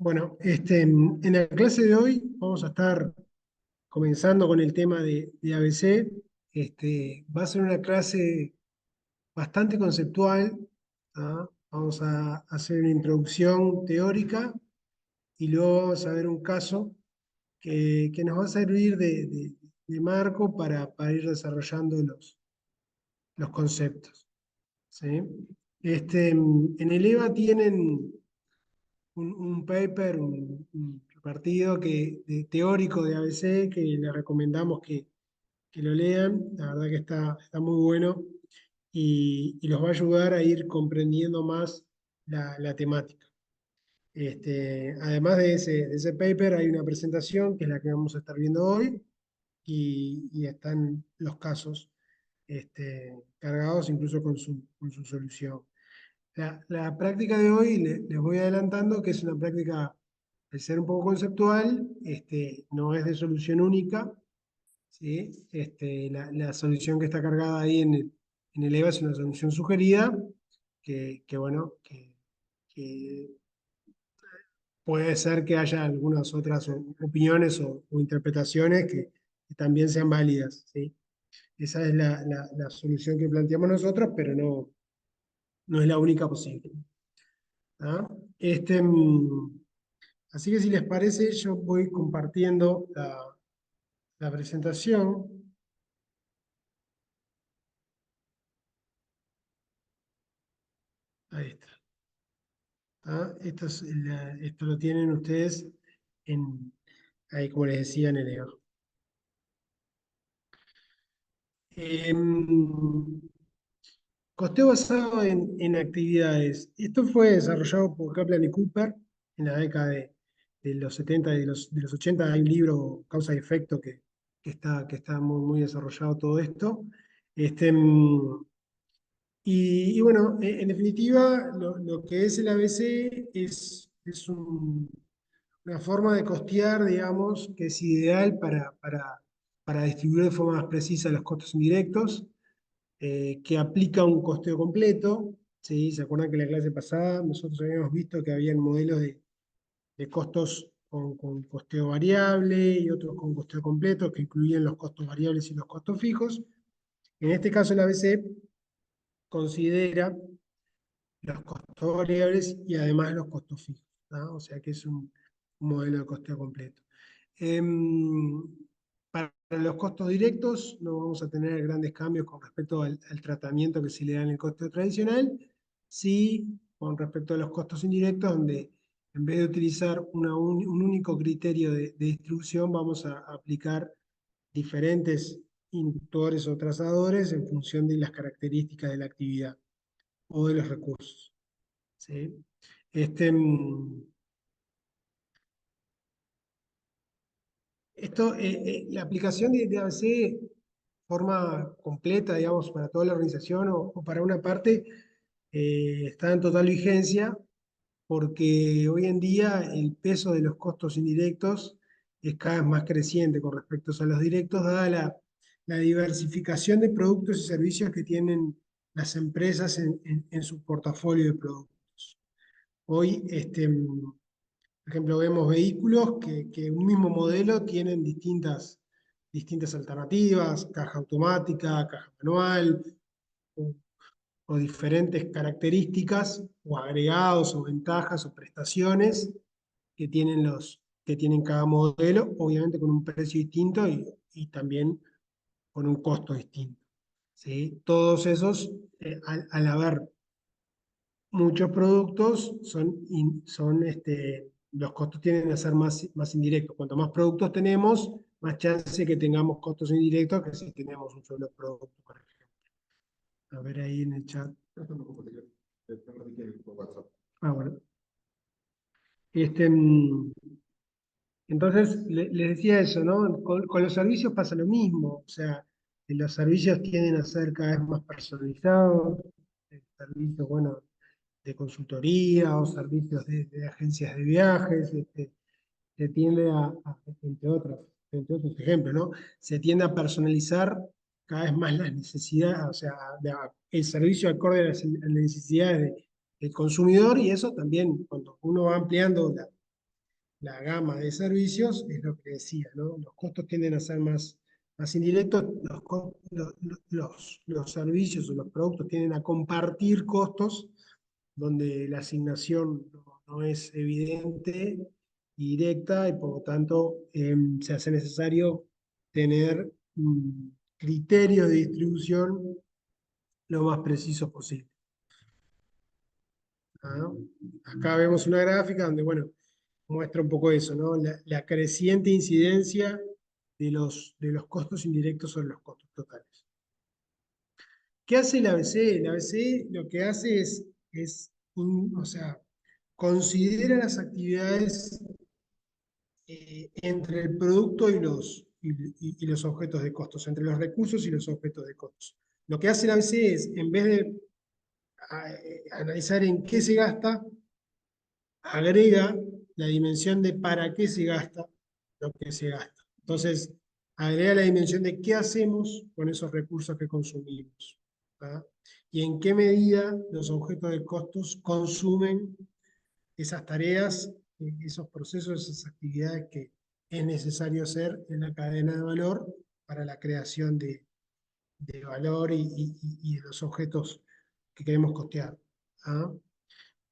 Bueno, en la clase de hoy vamos a estar comenzando con el tema de ABC. Va a ser una clase bastante conceptual. ¿Ah? Vamos a hacer una introducción teórica y luego vamos a ver un caso que nos va a servir de marco para ir desarrollando los conceptos. ¿Sí? En el EVA tienen un paper, un partido teórico de ABC que le recomendamos que lo lean. La verdad que está muy bueno y los va a ayudar a ir comprendiendo más la temática. Además de ese paper, hay una presentación que es la que vamos a estar viendo hoy y están los casos cargados incluso con su solución. La práctica de hoy les voy adelantando que es una práctica, al ser un poco conceptual, no es de solución única, ¿sí? La solución que está cargada ahí en el EVA es una solución sugerida, bueno, que puede ser que haya algunas otras opiniones o interpretaciones que también sean válidas, ¿sí? Esa es la solución que planteamos nosotros, pero no es la única posible. ¿Ah? Este, mm, Así que si les parece, yo voy compartiendo la presentación. Ahí está. ¿Ah? Esto lo tienen ustedes ahí, como les decía, en el EO. Costeo basado en actividades. Esto fue desarrollado por Kaplan y Cooper en la década de los 70 y de los 80. Hay un libro, Causa y Efecto, que está muy, muy desarrollado todo esto. Este, mm, y bueno, en definitiva, lo que es el ABC es una forma de costear, digamos, que es ideal para distribuir de forma más precisa los costos indirectos, que aplica un costeo completo. ¿Sí? ¿Se acuerdan que en la clase pasada nosotros habíamos visto que había modelos de costos con costeo variable y otros con costeo completo, que incluían los costos variables y los costos fijos? En este caso, el ABC considera los costos variables y además los costos fijos, ¿no? O sea que es un modelo de costeo completo. Em, para los costos directos no vamos a tener grandes cambios con respecto al tratamiento que se le da en el costeo tradicional, sí con respecto a los costos indirectos, donde en vez de utilizar un único criterio de distribución, vamos a aplicar diferentes inductores o trazadores en función de las características de la actividad o de los recursos. ¿Sí? Este, mm, la aplicación de ABC forma completa, digamos, para toda la organización o para una parte, está en total vigencia porque hoy en día el peso de los costos indirectos es cada vez más creciente con respecto a los directos, dada la diversificación de productos y servicios que tienen las empresas en su portafolio de productos. Hoy, por ejemplo, vemos vehículos que un mismo modelo tienen distintas alternativas, caja automática, caja manual, o, o diferentes características o agregados o ventajas o prestaciones que tienen cada modelo, obviamente con un precio distinto y también con un costo distinto. ¿Sí? Todos esos, al haber muchos productos, los costos tienden a ser más indirectos. Cuanto más productos tenemos, más chance que tengamos costos indirectos que si tenemos un solo producto, por ejemplo. A ver ahí en el chat. Ah, bueno. Este, mm, entonces, les decía eso, ¿no? Con los servicios pasa lo mismo. O sea, los servicios tienden a ser cada vez más personalizados. Servicios, bueno, de consultoría o servicios de agencias de viajes, se tiende entre otros ejemplos, ¿no? Se tiende a personalizar cada vez más las necesidades, o sea, el servicio acorde a las necesidades del consumidor, y eso también, cuando uno va ampliando la gama de servicios, es lo que decía, ¿no? Los costos tienden a ser más indirectos, los servicios o los productos tienden a compartir costos donde la asignación no es evidente y directa y por lo tanto se hace necesario tener criterios de distribución lo más precisos posible. ¿Ah? Acá vemos una gráfica donde, bueno, muestra un poco eso, ¿no? La creciente incidencia de los costos indirectos sobre los costos totales. ¿Qué hace el ABC? El ABC lo que hace o sea, considera las actividades entre el producto y los objetos de costos, entre los recursos y los objetos de costos. Lo que hace el ABC es, en vez de analizar en qué se gasta, agrega la dimensión de para qué se gasta lo que se gasta. Entonces, agrega la dimensión de qué hacemos con esos recursos que consumimos. ¿Ah? Y en qué medida los objetos de costos consumen esas tareas, esos procesos, esas actividades que es necesario hacer en la cadena de valor para la creación de valor y de los objetos que queremos costear. ¿Ah?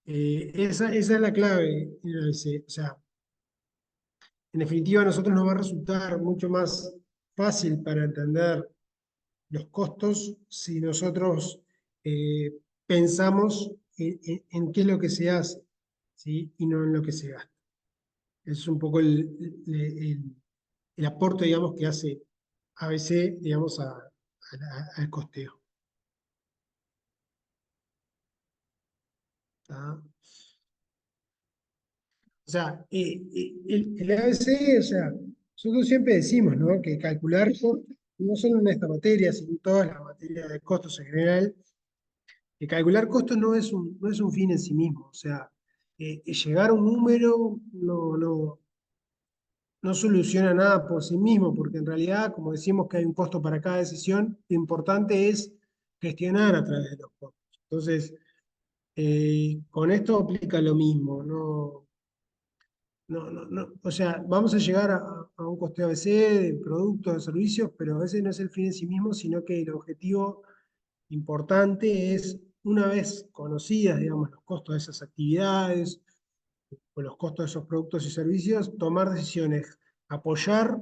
Esa es la clave en el ABC. O sea, en definitiva, a nosotros nos va a resultar mucho más fácil para entender los costos si nosotros pensamos en qué es lo que se hace, ¿sí? Y no en lo que se gasta. Es un poco el aporte, digamos, que hace ABC, digamos, al costeo. ¿Tá? O sea, el ABC, o sea, nosotros siempre decimos, ¿no? Que calcular, no solo en esta materia, sino en todas las materias de costos en general, que calcular costos no es un fin en sí mismo. O sea, llegar a un número no soluciona nada por sí mismo, porque en realidad, como decimos que hay un costo para cada decisión, lo importante es gestionar a través de los costos. Entonces, con esto aplica lo mismo, o sea, vamos a llegar a un coste ABC de productos, de servicios, pero a veces no es el fin en sí mismo, sino que el objetivo importante es, una vez conocidas, digamos, los costos de esas actividades o los costos de esos productos y servicios, tomar decisiones, apoyar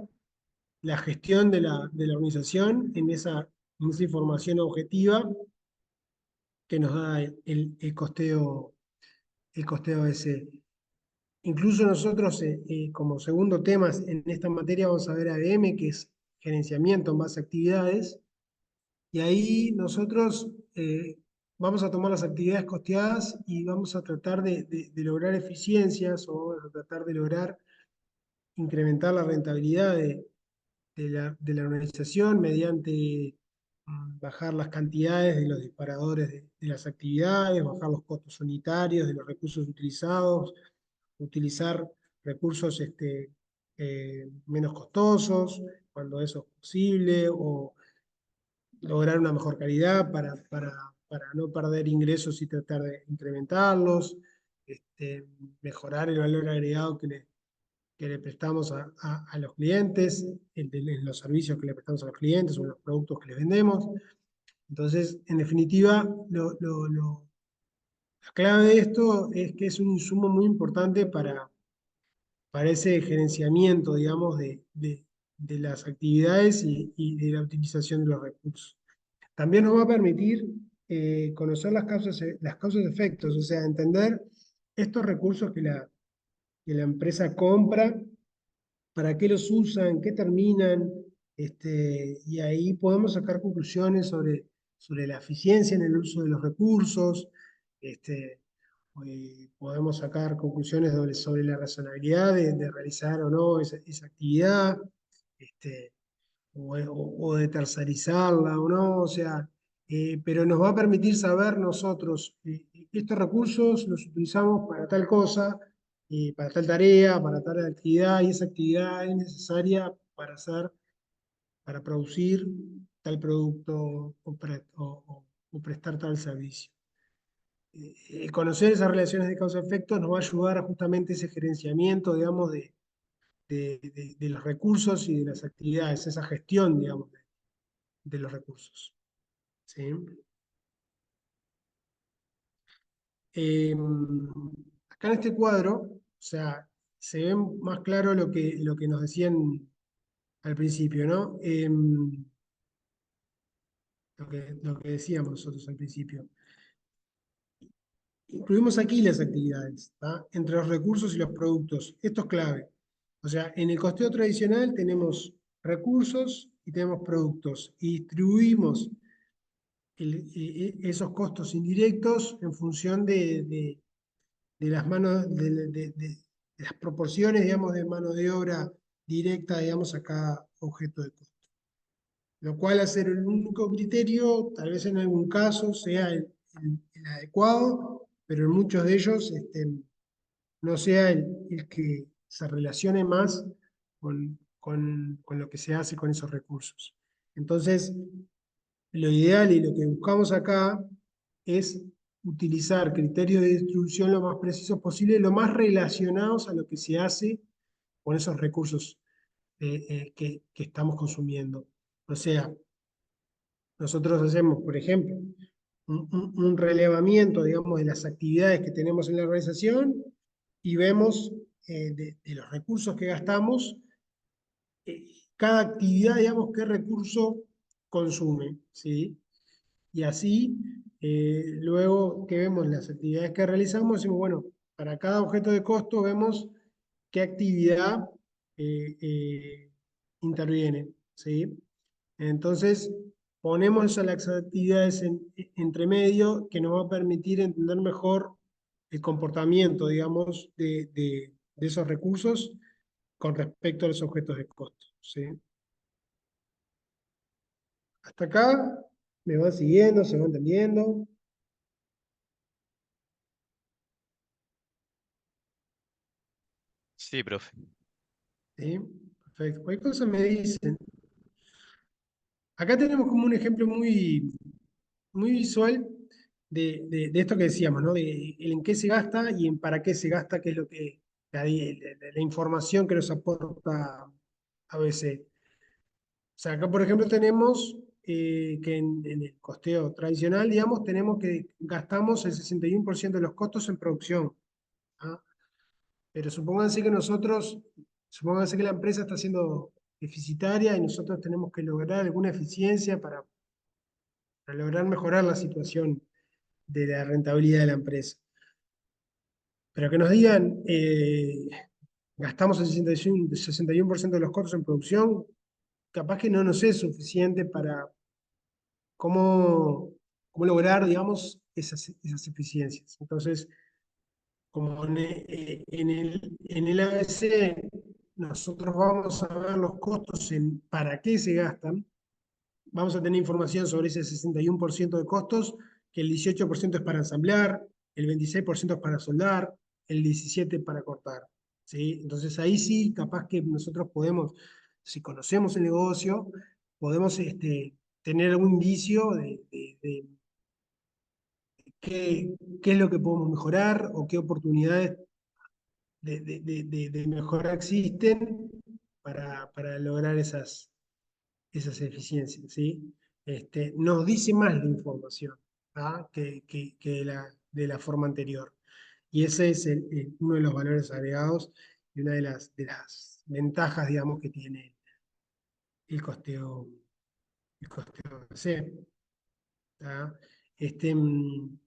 la gestión de la organización en esa información objetiva que nos da el costeo ABC. Incluso nosotros, como segundo tema en esta materia, vamos a ver ABM, que es gerenciamiento en base a actividades, y ahí nosotros vamos a tomar las actividades costeadas y vamos a tratar de lograr eficiencias o vamos a tratar de lograr incrementar la rentabilidad de la organización mediante bajar las cantidades de los disparadores de las actividades, bajar los costos unitarios de los recursos utilizados, utilizar recursos menos costosos cuando eso es posible, o lograr una mejor calidad para no perder ingresos y tratar de incrementarlos, mejorar el valor agregado que le prestamos a los clientes, en los servicios que le prestamos a los clientes o en los productos que les vendemos. Entonces, en definitiva, la clave de esto es que es un insumo muy importante para ese gerenciamiento, digamos, de las actividades y de la utilización de los recursos. También nos va a permitir conocer las causas de efectos, o sea, entender estos recursos que la empresa compra, para qué los usan, qué terminan, y ahí podemos sacar conclusiones sobre la eficiencia en el uso de los recursos, este, podemos sacar conclusiones sobre la razonabilidad de realizar o no esa actividad, este, o de tercerizarla o no, o sea, pero nos va a permitir saber nosotros, estos recursos los utilizamos para tal cosa, para tal tarea, para tal actividad, y esa actividad es necesaria para producir tal producto o prestar tal servicio. conocer esas relaciones de causa-efecto nos va a ayudar a justamente ese gerenciamiento, digamos, de los recursos y de las actividades, esa gestión, digamos, de los recursos. ¿Sí? Eh, Acá en este cuadro, o sea, se ve más claro lo que nos decían al principio, ¿no? Lo que decíamos nosotros al principio. Incluimos aquí las actividades, ¿tá? Entre los recursos y los productos. Esto es clave. O sea, en el costeo tradicional tenemos recursos y tenemos productos. Y distribuimos esos costos indirectos en función de las manos, de las proporciones, digamos, de mano de obra directa, digamos, a cada objeto de costo. Lo cual, hacer el único criterio, tal vez en algún caso sea el adecuado, pero en muchos de ellos no sea el que se relacione más con lo que se hace con esos recursos. Entonces, lo ideal y lo que buscamos acá es utilizar criterios de distribución lo más precisos posible, lo más relacionados a lo que se hace con esos recursos que estamos consumiendo. O sea, nosotros hacemos, por ejemplo, un relevamiento, digamos, de las actividades que tenemos en la organización y vemos de los recursos que gastamos, eh, cada actividad, digamos, qué recurso consume, ¿sí? Y así, luego que vemos las actividades que realizamos, decimos, bueno, para cada objeto de costo vemos qué actividad eh, eh, interviene, ¿sí? Entonces, ponemos esas las actividades entre medio que nos va a permitir entender mejor el comportamiento, digamos, de esos recursos con respecto a los objetos de costo, ¿sí? Hasta acá me van siguiendo, se van entendiendo, Sí, profe. ¿sí? Perfecto. Cualquier cosa me dicen. Acá tenemos como un ejemplo muy visual de esto que decíamos, ¿no? De el en qué se gasta y en para qué se gasta, que es lo que la información que nos aporta ABC. O sea, acá, por ejemplo, tenemos que en el costeo tradicional, digamos, tenemos que gastamos el 61% de los costos en producción. ¿Ah? Pero supónganse que la empresa está siendo deficitaria y nosotros tenemos que lograr alguna eficiencia para lograr mejorar la situación de la rentabilidad de la empresa. Pero que nos digan, gastamos el 61% de los costos en producción, capaz que no nos es suficiente para cómo lograr, digamos, esas eficiencias. Entonces, como en el ABC nosotros vamos a ver los costos en para qué se gastan, vamos a tener información sobre ese 61% de costos, que el 18% es para ensamblar, el 26% es para soldar, el 17% para cortar. ¿Sí? Entonces ahí sí, capaz que nosotros podemos, si conocemos el negocio, podemos tener algún indicio de qué es lo que podemos mejorar o qué oportunidades de mejora existen para lograr esas eficiencias, ¿sí? Nos dice más la información, ¿ah? Que de la forma anterior. Y ese es uno de los valores agregados y una de las ventajas, digamos, que tiene el costeo, el costeo C. ¿Ah? Este, mm,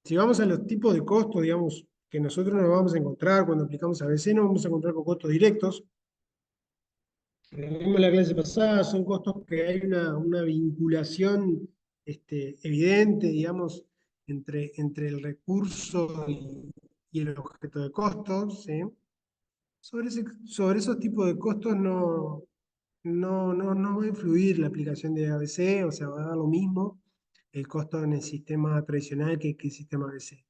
si vamos a los tipos de costos, digamos, que nosotros nos vamos a encontrar cuando aplicamos ABC, nos vamos a encontrar con costos directos. Como vimos en la clase pasada, son costos que hay una vinculación evidente, digamos, entre el recurso y el objeto de costos, ¿sí? Sobre esos tipos de costos no va a influir la aplicación de ABC, o sea, va a dar lo mismo el costo en el sistema tradicional que el sistema ABC.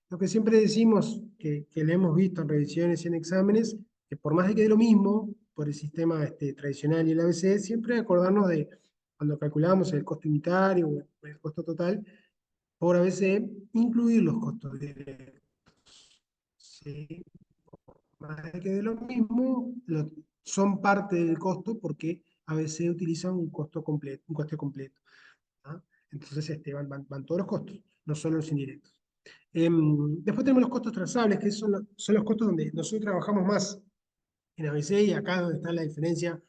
Lo que siempre decimos, que le hemos visto en revisiones y en exámenes, que por más de que dé lo mismo por el sistema tradicional y el ABC, siempre acordarnos de cuando calculamos el costo unitario o el costo total, por ABC, incluir los costos directos. ¿Sí? Más que de lo mismo, son parte del costo porque ABC utiliza un costo completo, un coste completo. ¿Ah? Entonces van todos los costos, no solo los indirectos. Después tenemos los costos trazables, que son los costos donde nosotros trabajamos más en ABC y acá es donde está la diferencia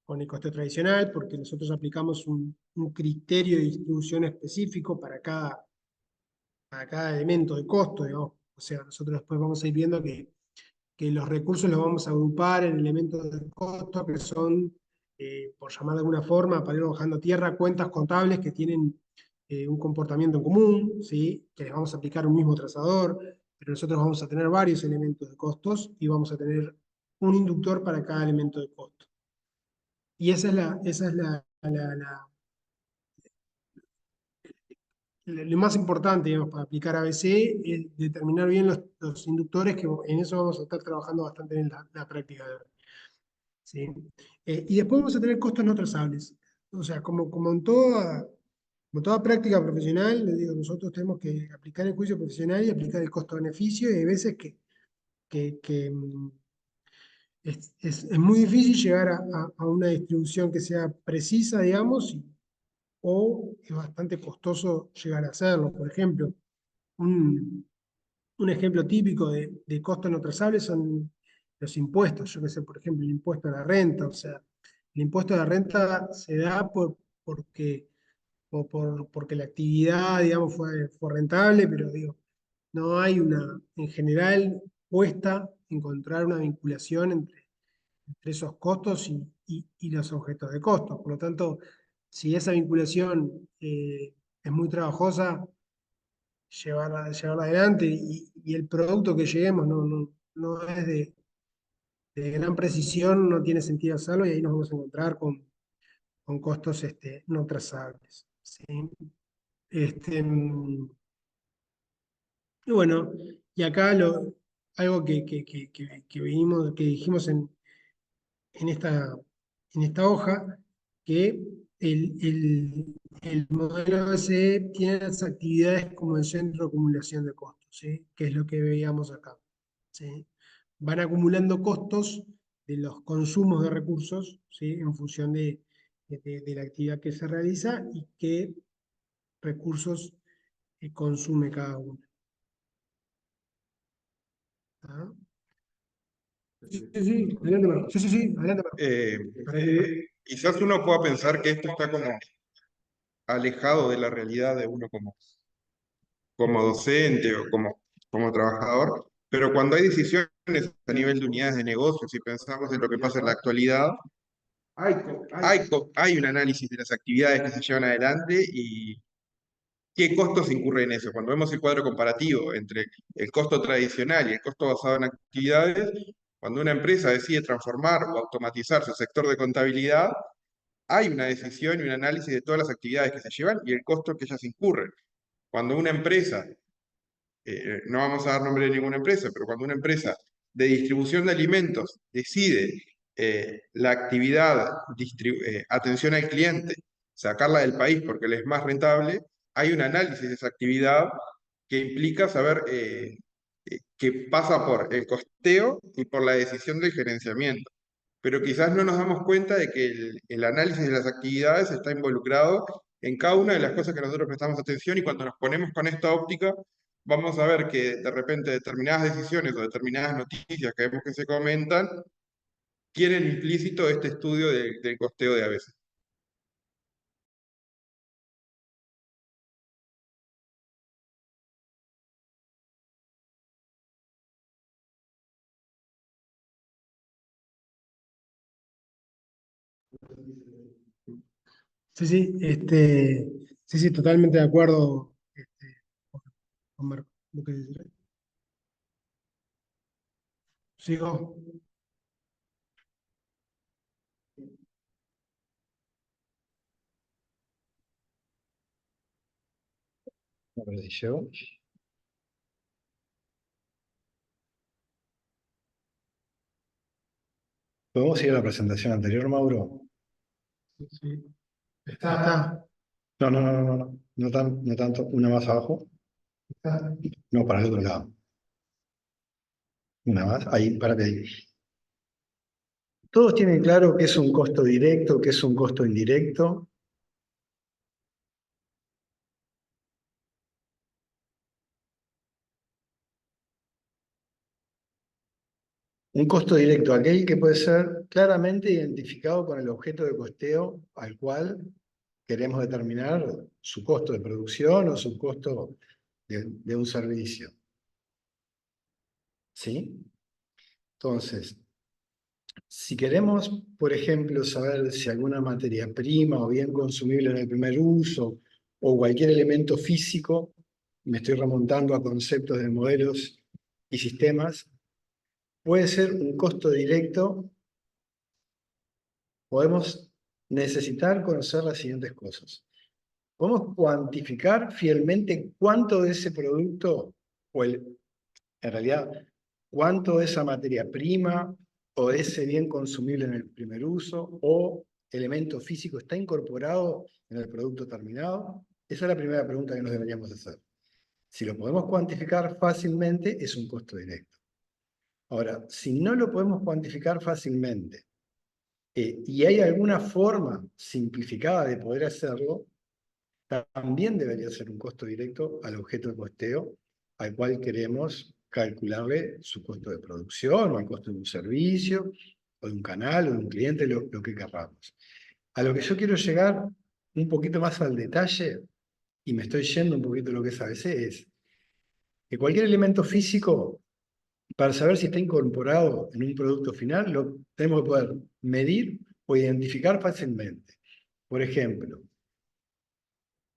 con el costo tradicional, porque nosotros aplicamos un criterio de distribución específico para cada elemento de costo, digamos. O sea, nosotros después vamos a ir viendo que los recursos los vamos a agrupar en elementos de costo que son, por llamar de alguna forma, para ir bajando tierra, cuentas contables que tienen un comportamiento en común, ¿sí? Que les vamos a aplicar un mismo trazador, pero nosotros vamos a tener varios elementos de costos y vamos a tener un inductor para cada elemento de costo. Y esa es lo más importante, digamos, para aplicar ABC, es determinar bien los inductores, que en eso vamos a estar trabajando bastante en la práctica de hoy. ¿Sí? Y después vamos a tener costos no trazables. O sea, como toda práctica profesional, le digo, nosotros tenemos que aplicar el juicio profesional y aplicar el costo-beneficio, y hay veces que es muy difícil llegar a una distribución que sea precisa, digamos, o es bastante costoso llegar a hacerlo. Por ejemplo, un, un ejemplo típico de costos no trazables son los impuestos. Yo que sé, por ejemplo, el impuesto a la renta. O sea, el impuesto a la renta se da porque la actividad, digamos, fue rentable, pero digo, no hay en general, cuesta encontrar una vinculación entre esos costos y los objetos de costos. Por lo tanto, si esa vinculación es muy trabajosa, llevarla adelante y el producto que lleguemos no es de gran precisión, no tiene sentido hacerlo y ahí nos vamos a encontrar con costos no trazables. ¿Sí? Este, mm, y bueno, y acá algo que dijimos en esta hoja, que el modelo BCE tiene las actividades como el centro de acumulación de costos, ¿sí? Que es lo que veíamos acá. ¿Sí? Van acumulando costos de los consumos de recursos, ¿sí? En función de la actividad que se realiza y qué recursos consume cada uno. ¿Ah? Sí, sí, sí, adelante, Marco. Sí, sí, sí, adelante, Marco. Eh, Adelante, Marco. Quizás uno pueda pensar que esto está como alejado de la realidad de uno como docente o como trabajador, pero cuando hay decisiones a nivel de unidades de negocios y pensamos en lo que pasa en la actualidad, hay un análisis de las actividades que se llevan adelante y qué costos incurren en eso. Cuando vemos el cuadro comparativo entre el costo tradicional y el costo basado en actividades, cuando una empresa decide transformar o automatizar su sector de contabilidad, hay una decisión y un análisis de todas las actividades que se llevan y el costo que ellas incurren. Cuando una empresa, no vamos a dar nombre de ninguna empresa, pero cuando una empresa de distribución de alimentos decide la actividad, atención al cliente, sacarla del país porque le es más rentable, hay un análisis de esa actividad que implica saber que pasa por el costeo y por la decisión del gerenciamiento, pero quizás no nos damos cuenta de que el análisis de las actividades está involucrado en cada una de las cosas que nosotros prestamos atención y cuando nos ponemos con esta óptica, vamos a ver que de repente determinadas decisiones o determinadas noticias que vemos que se comentan tienen implícito este estudio del costeo de a veces. Sí, sí, sí, sí, totalmente de acuerdo con Marco. Lo que dice. Sigo. A ver si llego. ¿Podemos ir a la presentación anterior, Mauro? Sí, sí. Está. No, no, no, no, no, no tanto, una más abajo. No, para el otro lado. Una más, ahí, para que todos tienen claro qué es un costo directo, qué es un costo indirecto. Un costo directo, aquel que puede ser claramente identificado con el objeto de costeo al cual queremos determinar su costo de producción o su costo de un servicio. ¿Sí? Entonces, si queremos, por ejemplo, saber si alguna materia prima o bien consumible en el primer uso o cualquier elemento físico, me estoy remontando a conceptos de modelos y sistemas, puede ser un costo directo, podemos necesitar conocer las siguientes cosas. Podemos cuantificar fielmente cuánto de ese producto, en realidad, cuánto de esa materia prima o de ese bien consumible en el primer uso o elemento físico está incorporado en el producto terminado. Esa es la primera pregunta que nos deberíamos hacer. Si lo podemos cuantificar fácilmente, es un costo directo. Ahora, si no lo podemos cuantificar fácilmente y hay alguna forma simplificada de poder hacerlo, también debería ser un costo directo al objeto de costeo al cual queremos calcularle su costo de producción o el costo de un servicio o de un canal o de un cliente, lo que queramos. A lo que yo quiero llegar un poquito más al detalle, y me estoy yendo un poquito de lo que es ABC, es que cualquier elemento físico, para saber si está incorporado en un producto final, lo tenemos que poder medir o identificar fácilmente. Por ejemplo,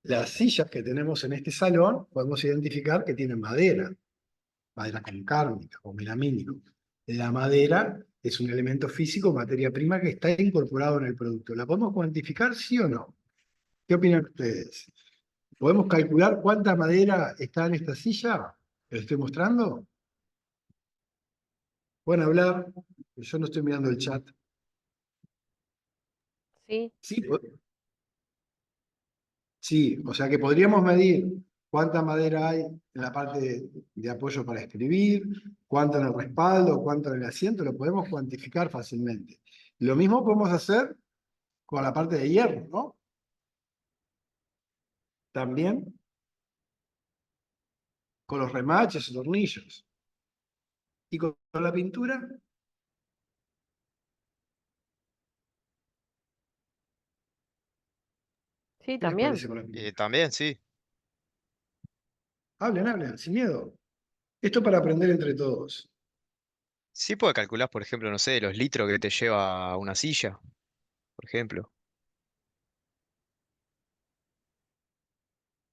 las sillas que tenemos en este salón, podemos identificar que tienen madera, madera concárnica o melamínico. La madera es un elemento físico, materia prima, que está incorporado en el producto. ¿La podemos cuantificar, sí o no? ¿Qué opinan ustedes? ¿Podemos calcular cuánta madera está en esta silla? ¿Les estoy mostrando? Pueden hablar, yo no estoy mirando el chat. Sí, Sí, sí, o sea que podríamos medir cuánta madera hay en la parte de apoyo para escribir, cuánto en el respaldo, cuánto en el asiento, lo podemos cuantificar fácilmente. Lo mismo podemos hacer con la parte de hierro, ¿no? También con los remaches y tornillos. Y con la pintura, sí, ¿qué les también. parece con la pintura? También, sí. Hablen, hablen, sin miedo. Esto para aprender entre todos. Sí puede calcular, por ejemplo, no sé, los litros que te lleva una silla, por ejemplo.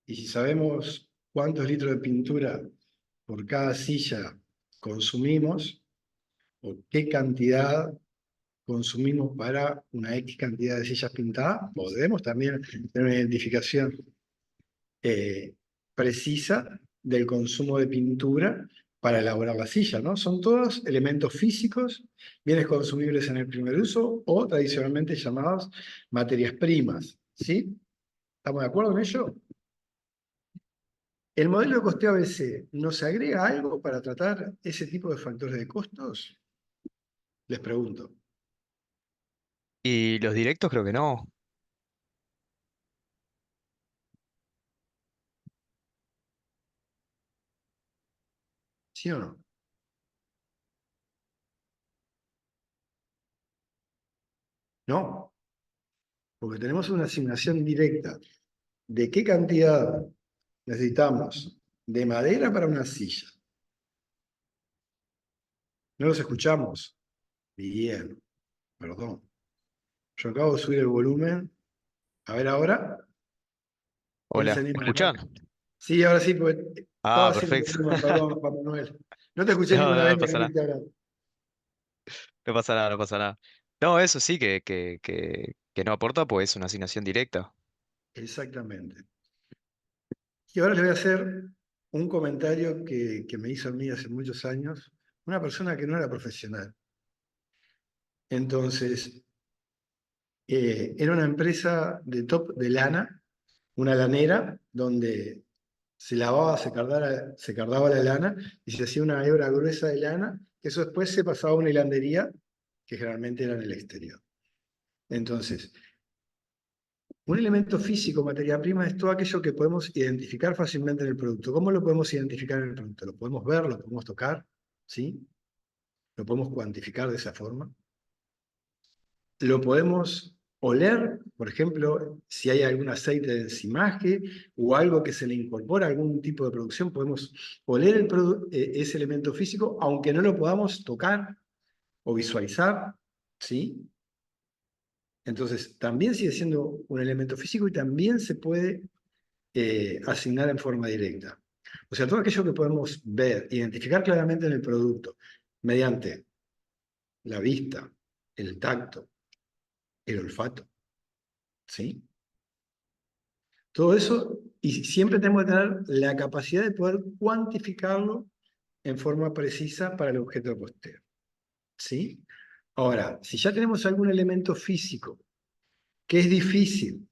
Y si sabemos cuántos litros de pintura por cada silla consumimos, o qué cantidad consumimos para una X cantidad de sillas pintadas, podemos también tener una identificación precisa del consumo de pintura para elaborar la silla, ¿no? Son todos elementos físicos, bienes consumibles en el primer uso o tradicionalmente llamados materias primas, ¿sí? ¿Estamos de acuerdo en ello? ¿El modelo de costeo ABC nos agrega algo para tratar ese tipo de factores de costos? Les pregunto. Y los directos creo que no. ¿Sí o no? No, porque tenemos una asignación directa de qué cantidad necesitamos de madera para una silla. ¿No los escuchamos? Bien, perdón. Yo acabo de subir el volumen. A ver ahora. Hola, Piensen ¿me en escuchan? Sí, ahora sí, porque estaba Ah, haciendo el perfecto. volumen, perdón, Juan Manuel. No te escuché No, ninguna no, vez no ni pasa nada. viniste a hablar. No pasa nada, no pasa nada. No, eso sí que no aporta, pues es una asignación directa. Exactamente. Y ahora les voy a hacer un comentario que me hizo a mí hace muchos años, una persona que no era profesional. Entonces, era una empresa de top de lana una lanera donde se lavaba, se cardaba la lana y se hacía una hebra gruesa de lana, que eso después se pasaba a una hilandería, que generalmente era en el exterior. Entonces, un elemento físico, materia prima, es todo aquello que podemos identificar fácilmente en el producto. ¿Cómo lo podemos identificar en el producto? Lo podemos ver, lo podemos tocar, ¿sí? Lo podemos cuantificar de esa forma. Lo podemos oler, por ejemplo, si hay algún aceite de enzimaje o algo que se le incorpora a algún tipo de producción, podemos oler ese elemento físico, aunque no lo podamos tocar o visualizar, ¿sí? Entonces, también sigue siendo un elemento físico y también se puede asignar en forma directa. O sea, todo aquello que podemos ver, identificar claramente en el producto, mediante la vista, el tacto, el olfato, ¿sí? Todo eso, y siempre tenemos que tener la capacidad de poder cuantificarlo en forma precisa para el objeto de posteo, ¿sí? Ahora, si ya tenemos algún elemento físico que es difícil,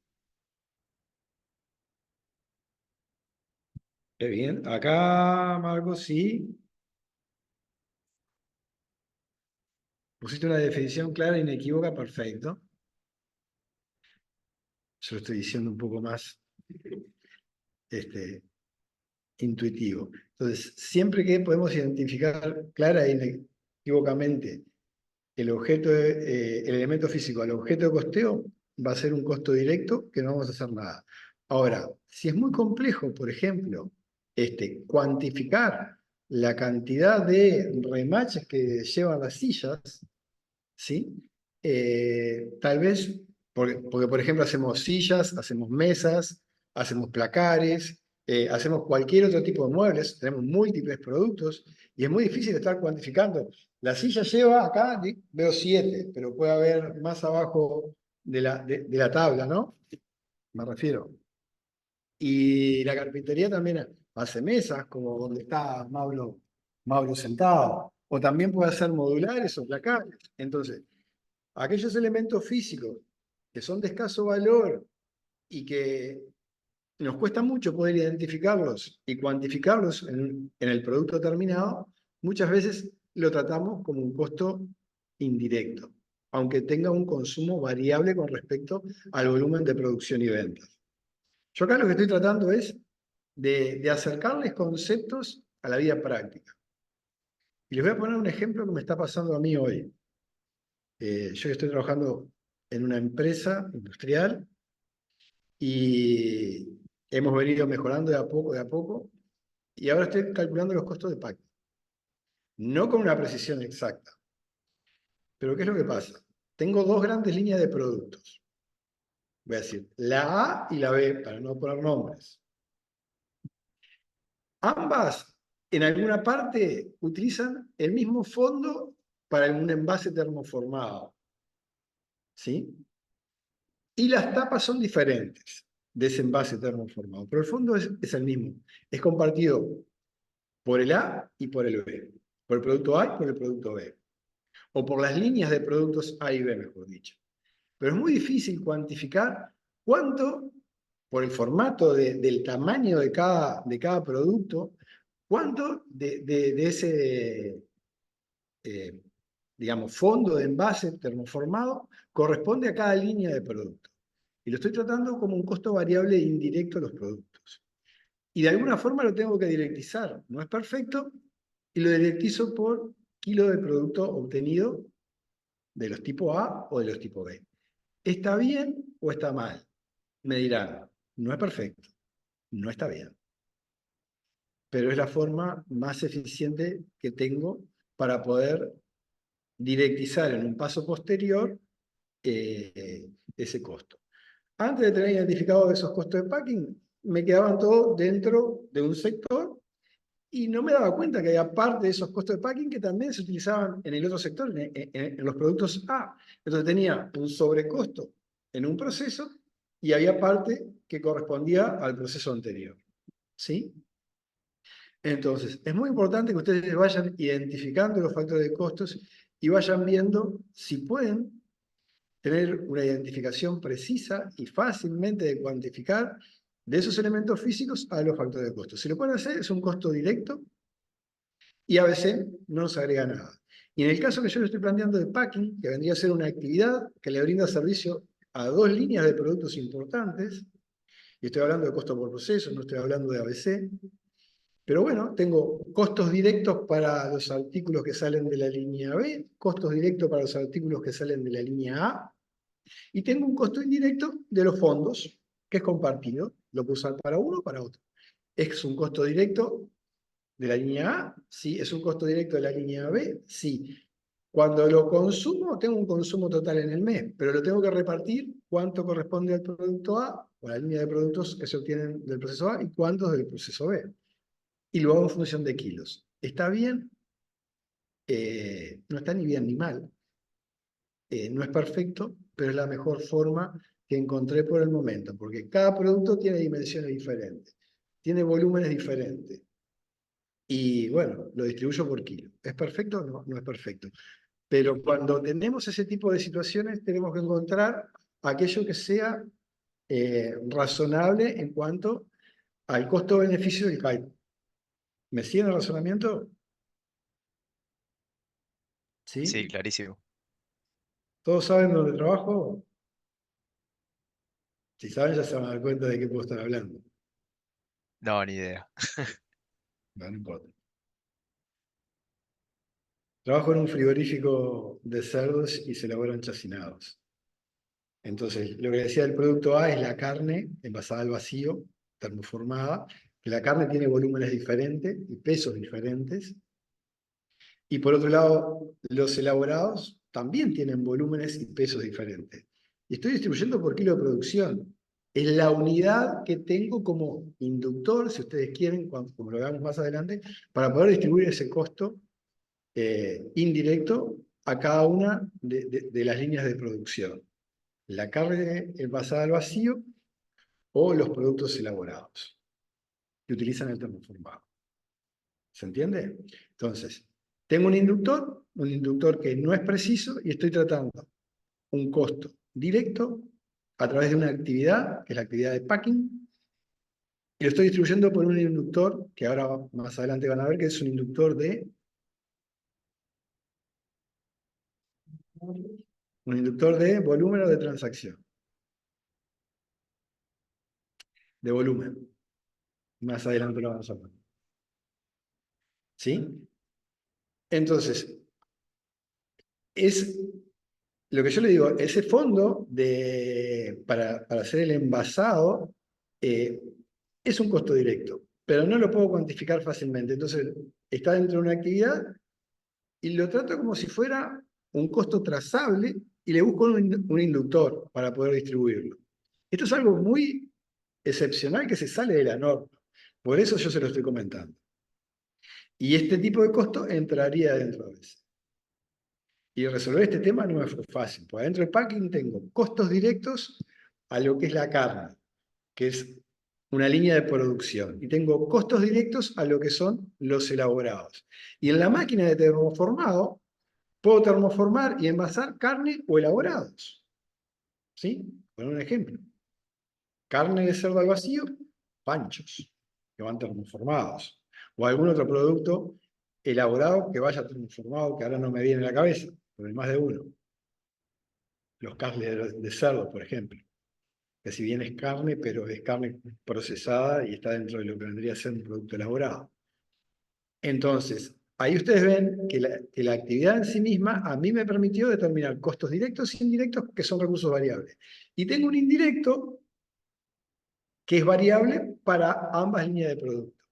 ¿qué bien? Acá, Marco, sí, pusiste una definición clara e inequívoca, perfecto. Yo lo estoy diciendo un poco más intuitivo. Entonces, siempre que podemos identificar clara e inequívocamente el elemento físico al objeto de costeo, va a ser un costo directo que no vamos a hacer nada. Ahora, si es muy complejo, por ejemplo, cuantificar la cantidad de remaches que llevan las sillas, ¿sí? Tal vez, porque, por ejemplo hacemos sillas, hacemos mesas, hacemos placares, hacemos cualquier otro tipo de muebles, tenemos múltiples productos y es muy difícil estar cuantificando. La silla lleva acá, veo 7, pero puede haber más abajo de la tabla, ¿no? Me refiero. Y la carpintería también hace mesas, como donde está Mauro sentado, o también puede hacer modulares o placares. Entonces, aquellos elementos físicos que son de escaso valor y que nos cuesta mucho poder identificarlos y cuantificarlos en el producto terminado, muchas veces lo tratamos como un costo indirecto, aunque tenga un consumo variable con respecto al volumen de producción y ventas. Yo acá lo que estoy tratando es de acercarles conceptos a la vida práctica. Y les voy a poner un ejemplo que me está pasando a mí hoy. Yo estoy trabajando en una empresa industrial y hemos venido mejorando de a poco, y ahora estoy calculando los costos de packing. No con una precisión exacta. Pero ¿qué es lo que pasa? Tengo dos grandes líneas de productos. Voy a decir la A y la B, para no poner nombres. Ambas, en alguna parte, utilizan el mismo fondo para un envase termoformado. ¿Sí? Y las tapas son diferentes de ese envase termoformado, pero el fondo es el mismo. Es compartido por el A y por el B. Por el producto A y por el producto B. O por las líneas de productos A y B, mejor dicho. Pero es muy difícil cuantificar cuánto, por el formato del tamaño de cada producto, cuánto de ese, digamos, fondo de envase termoformado corresponde a cada línea de producto. Y lo estoy tratando como un costo variable indirecto a los productos. Y de alguna forma lo tengo que directizar. No es perfecto, y lo directizo por kilo de producto obtenido de los tipo A o de los tipo B. ¿Está bien o está mal? Me dirán, no es perfecto, no está bien. Pero es la forma más eficiente que tengo para poder directizar en un paso posterior ese costo. Antes de tener identificado esos costos de packing, me quedaban todos dentro de un sector y no me daba cuenta que había parte de esos costos de packing que también se utilizaban en el otro sector, en los productos A. Entonces tenía un sobrecosto en un proceso y había parte que correspondía al proceso anterior. ¿Sí? Entonces, es muy importante que ustedes vayan identificando los factores de costos y vayan viendo si pueden tener una identificación precisa y fácilmente de cuantificar de esos elementos físicos a los factores de costo. Si lo pueden hacer, es un costo directo y a veces no nos agrega nada. Y en el caso que yo le estoy planteando de packing, que vendría a ser una actividad que le brinda servicio a dos líneas de productos importantes, y estoy hablando de costo por proceso, no estoy hablando de ABC, pero bueno, tengo costos directos para los artículos que salen de la línea B, costos directos para los artículos que salen de la línea A, y tengo un costo indirecto de los fondos, que es compartido, lo puedo usar para uno o para otro. ¿Es un costo directo de la línea A? Sí. ¿Es un costo directo de la línea B? Sí. Cuando lo consumo, tengo un consumo total en el mes, pero lo tengo que repartir cuánto corresponde al producto A, o a la línea de productos que se obtienen del proceso A, y cuántos del proceso B. Y lo hago en función de kilos. ¿Está bien? No está ni bien ni mal. No es perfecto, pero es la mejor forma que encontré por el momento, porque cada producto tiene dimensiones diferentes, tiene volúmenes diferentes. Y bueno, lo distribuyo por kilo. ¿Es perfecto? No, no es perfecto. Pero cuando tenemos ese tipo de situaciones, tenemos que encontrar aquello que sea razonable en cuanto al costo-beneficio del cálculo. ¿Me siguen el razonamiento? Sí, ¿Sí? clarísimo. ¿Todos saben dónde trabajo? Si saben, ya se van a dar cuenta de qué puedo estar hablando. No, ni idea. No, no importa. Trabajo en un frigorífico de cerdos y se elaboran chacinados. Entonces, lo que decía del producto A es la carne envasada al vacío, termoformada, que la carne tiene volúmenes diferentes y pesos diferentes. Y por otro lado, los elaborados también tienen volúmenes y pesos diferentes. Y estoy distribuyendo por kilo de producción. Es la unidad que tengo como inductor, si ustedes quieren, como lo veamos más adelante, para poder distribuir ese costo indirecto a cada una de las líneas de producción. La carne envasada al vacío o los productos elaborados que utilizan el termoformado. ¿Se entiende? Entonces, tengo un inductor que no es preciso y estoy tratando un costo directo a través de una actividad, que es la actividad de packing, y lo estoy distribuyendo por un inductor que ahora más adelante van a ver que es un inductor de volumen o de transacción. De volumen. Más adelante lo vamos a ver. ¿Sí? Entonces, es lo que yo le digo, ese fondo para hacer el envasado es un costo directo, pero no lo puedo cuantificar fácilmente. Entonces, está dentro de una actividad y lo trato como si fuera un costo trazable y le busco un inductor para poder distribuirlo. Esto es algo muy excepcional que se sale de la norma. Por eso yo se lo estoy comentando. Y este tipo de costo entraría dentro de eso. Y resolver este tema no me fue fácil, porque dentro del packing tengo costos directos a lo que es la carne, que es una línea de producción, y tengo costos directos a lo que son los elaborados. Y en la máquina de termoformado, puedo termoformar y envasar carne o elaborados. ¿Sí? Por un ejemplo. Carne de cerdo al vacío, panchos, que van termoformados. O algún otro producto elaborado que vaya termoformado, que ahora no me viene a la cabeza, pero hay más de uno. Los carnes de cerdo, por ejemplo, que si bien es carne, pero es carne procesada y está dentro de lo que vendría a ser un producto elaborado. Entonces, ahí ustedes ven que la actividad en sí misma a mí me permitió determinar costos directos e indirectos, que son recursos variables. Y tengo un indirecto que es variable para ambas líneas de producto.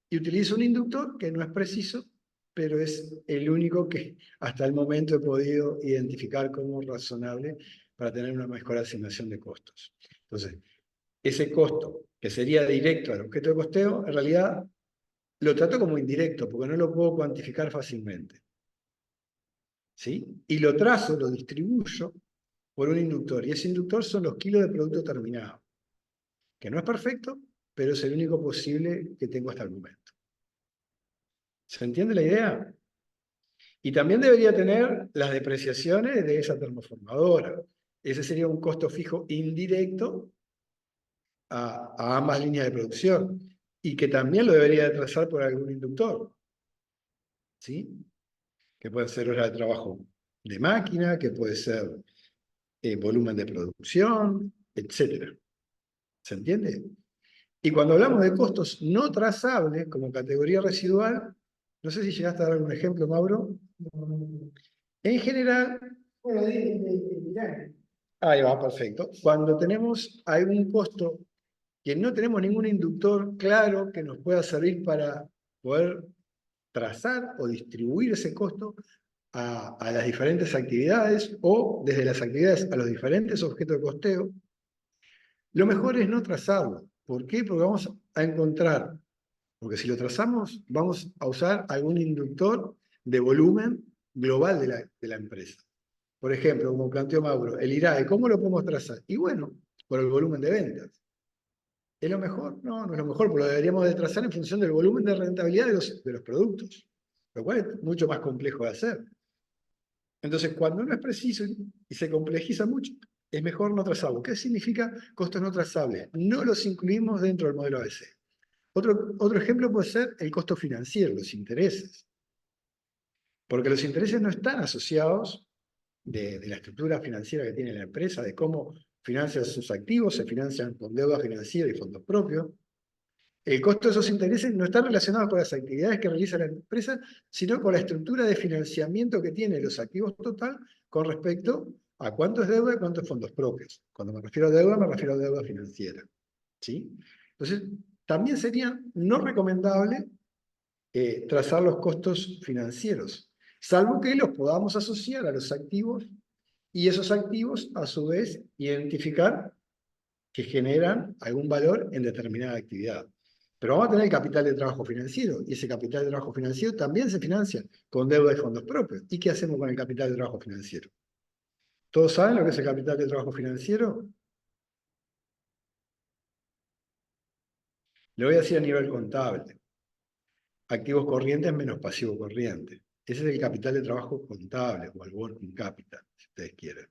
Y utilizo un inductor que no es preciso, pero es el único que hasta el momento he podido identificar como razonable para tener una mejor asignación de costos. Entonces, ese costo, que sería directo al objeto de costeo, en realidad lo trato como indirecto, porque no lo puedo cuantificar fácilmente. ¿Sí? Y lo trazo, lo distribuyo por un inductor, y ese inductor son los kilos de producto terminado, que no es perfecto, pero es el único posible que tengo hasta el momento. ¿Se entiende la idea? Y también debería tener las depreciaciones de esa termoformadora. Ese sería un costo fijo indirecto a ambas líneas de producción y que también lo debería de trazar por algún inductor, ¿sí? Que puede ser hora de trabajo de máquina, que puede ser volumen de producción, etcétera. ¿Se entiende? Y cuando hablamos de costos no trazables como categoría residual, no sé si llegaste a dar algún ejemplo, Mauro. En general, Bueno, mirá, ahí va, perfecto. Cuando tenemos algún costo que no tenemos ningún inductor claro que nos pueda servir para poder trazar o distribuir ese costo a las diferentes actividades o desde las actividades a los diferentes objetos de costeo, lo mejor es no trazarlo. ¿Por qué? Porque vamos a encontrar, porque si lo trazamos, vamos a usar algún inductor de volumen global de la empresa. Por ejemplo, como planteó Mauro, el IRAE, ¿cómo lo podemos trazar? Y bueno, por el volumen de ventas. ¿Es lo mejor? No, no es lo mejor, porque lo deberíamos de trazar en función del volumen de rentabilidad de los productos, lo cual es mucho más complejo de hacer. Entonces, cuando no es preciso y se complejiza mucho, es mejor no trazarlo. ¿Qué significa costos no trazables? No los incluimos dentro del modelo ABC. Otro ejemplo puede ser el costo financiero, los intereses. Porque los intereses no están asociados de la estructura financiera que tiene la empresa, de cómo financia sus activos, se financian con deuda financiera y fondos propios. El costo de esos intereses no está relacionado con las actividades que realiza la empresa, sino con la estructura de financiamiento que tiene los activos total con respecto a cuánto es deuda y cuánto es fondos propios. Cuando me refiero a deuda, me refiero a deuda financiera. ¿Sí? Entonces, también sería no recomendable trazar los costos financieros, salvo que los podamos asociar a los activos y esos activos, a su vez, identificar que generan algún valor en determinada actividad. Pero vamos a tener el capital de trabajo financiero, y ese capital de trabajo financiero también se financia con deuda y fondos propios. ¿Y qué hacemos con el capital de trabajo financiero? ¿Todos saben lo que es el capital de trabajo financiero? Lo voy a decir a nivel contable. Activos corrientes menos pasivo corriente. Ese es el capital de trabajo contable, o el working capital, si ustedes quieren.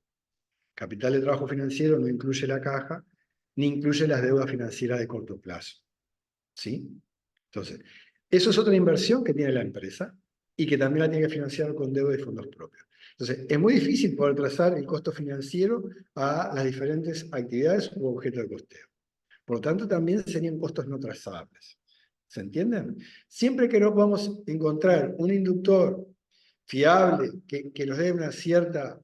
Capital de trabajo financiero no incluye la caja, ni incluye las deudas financieras de corto plazo. ¿Sí? Entonces, eso es otra inversión que tiene la empresa y que también la tiene que financiar con deuda y fondos propios. Entonces, es muy difícil poder trazar el costo financiero a las diferentes actividades u objetos de costeo. Por lo tanto, también serían costos no trazables. ¿Se entienden? Siempre que no podamos encontrar un inductor fiable que nos dé una cierta,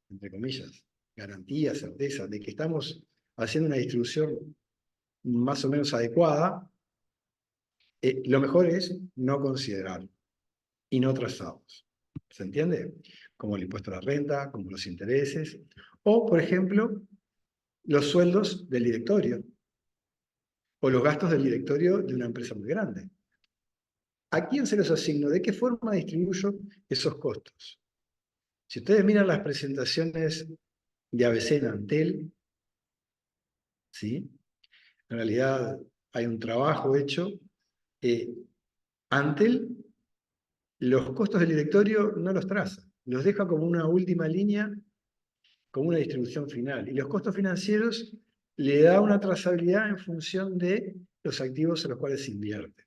entre comillas, garantía, certeza de que estamos haciendo una distribución más o menos adecuada, lo mejor es no considerarlo y no trazarlos. ¿Se entiende? Como el impuesto a la renta, como los intereses, o, por ejemplo, los sueldos del directorio, o los gastos del directorio de una empresa muy grande. ¿A quién se los asigno? ¿De qué forma distribuyo esos costos? Si ustedes miran las presentaciones de ABC en Antel, ¿sí? En realidad hay un trabajo hecho. Antel los costos del directorio no los traza, los deja como una última línea, como una distribución final. Y los costos financieros le da una trazabilidad en función de los activos en los cuales se invierte.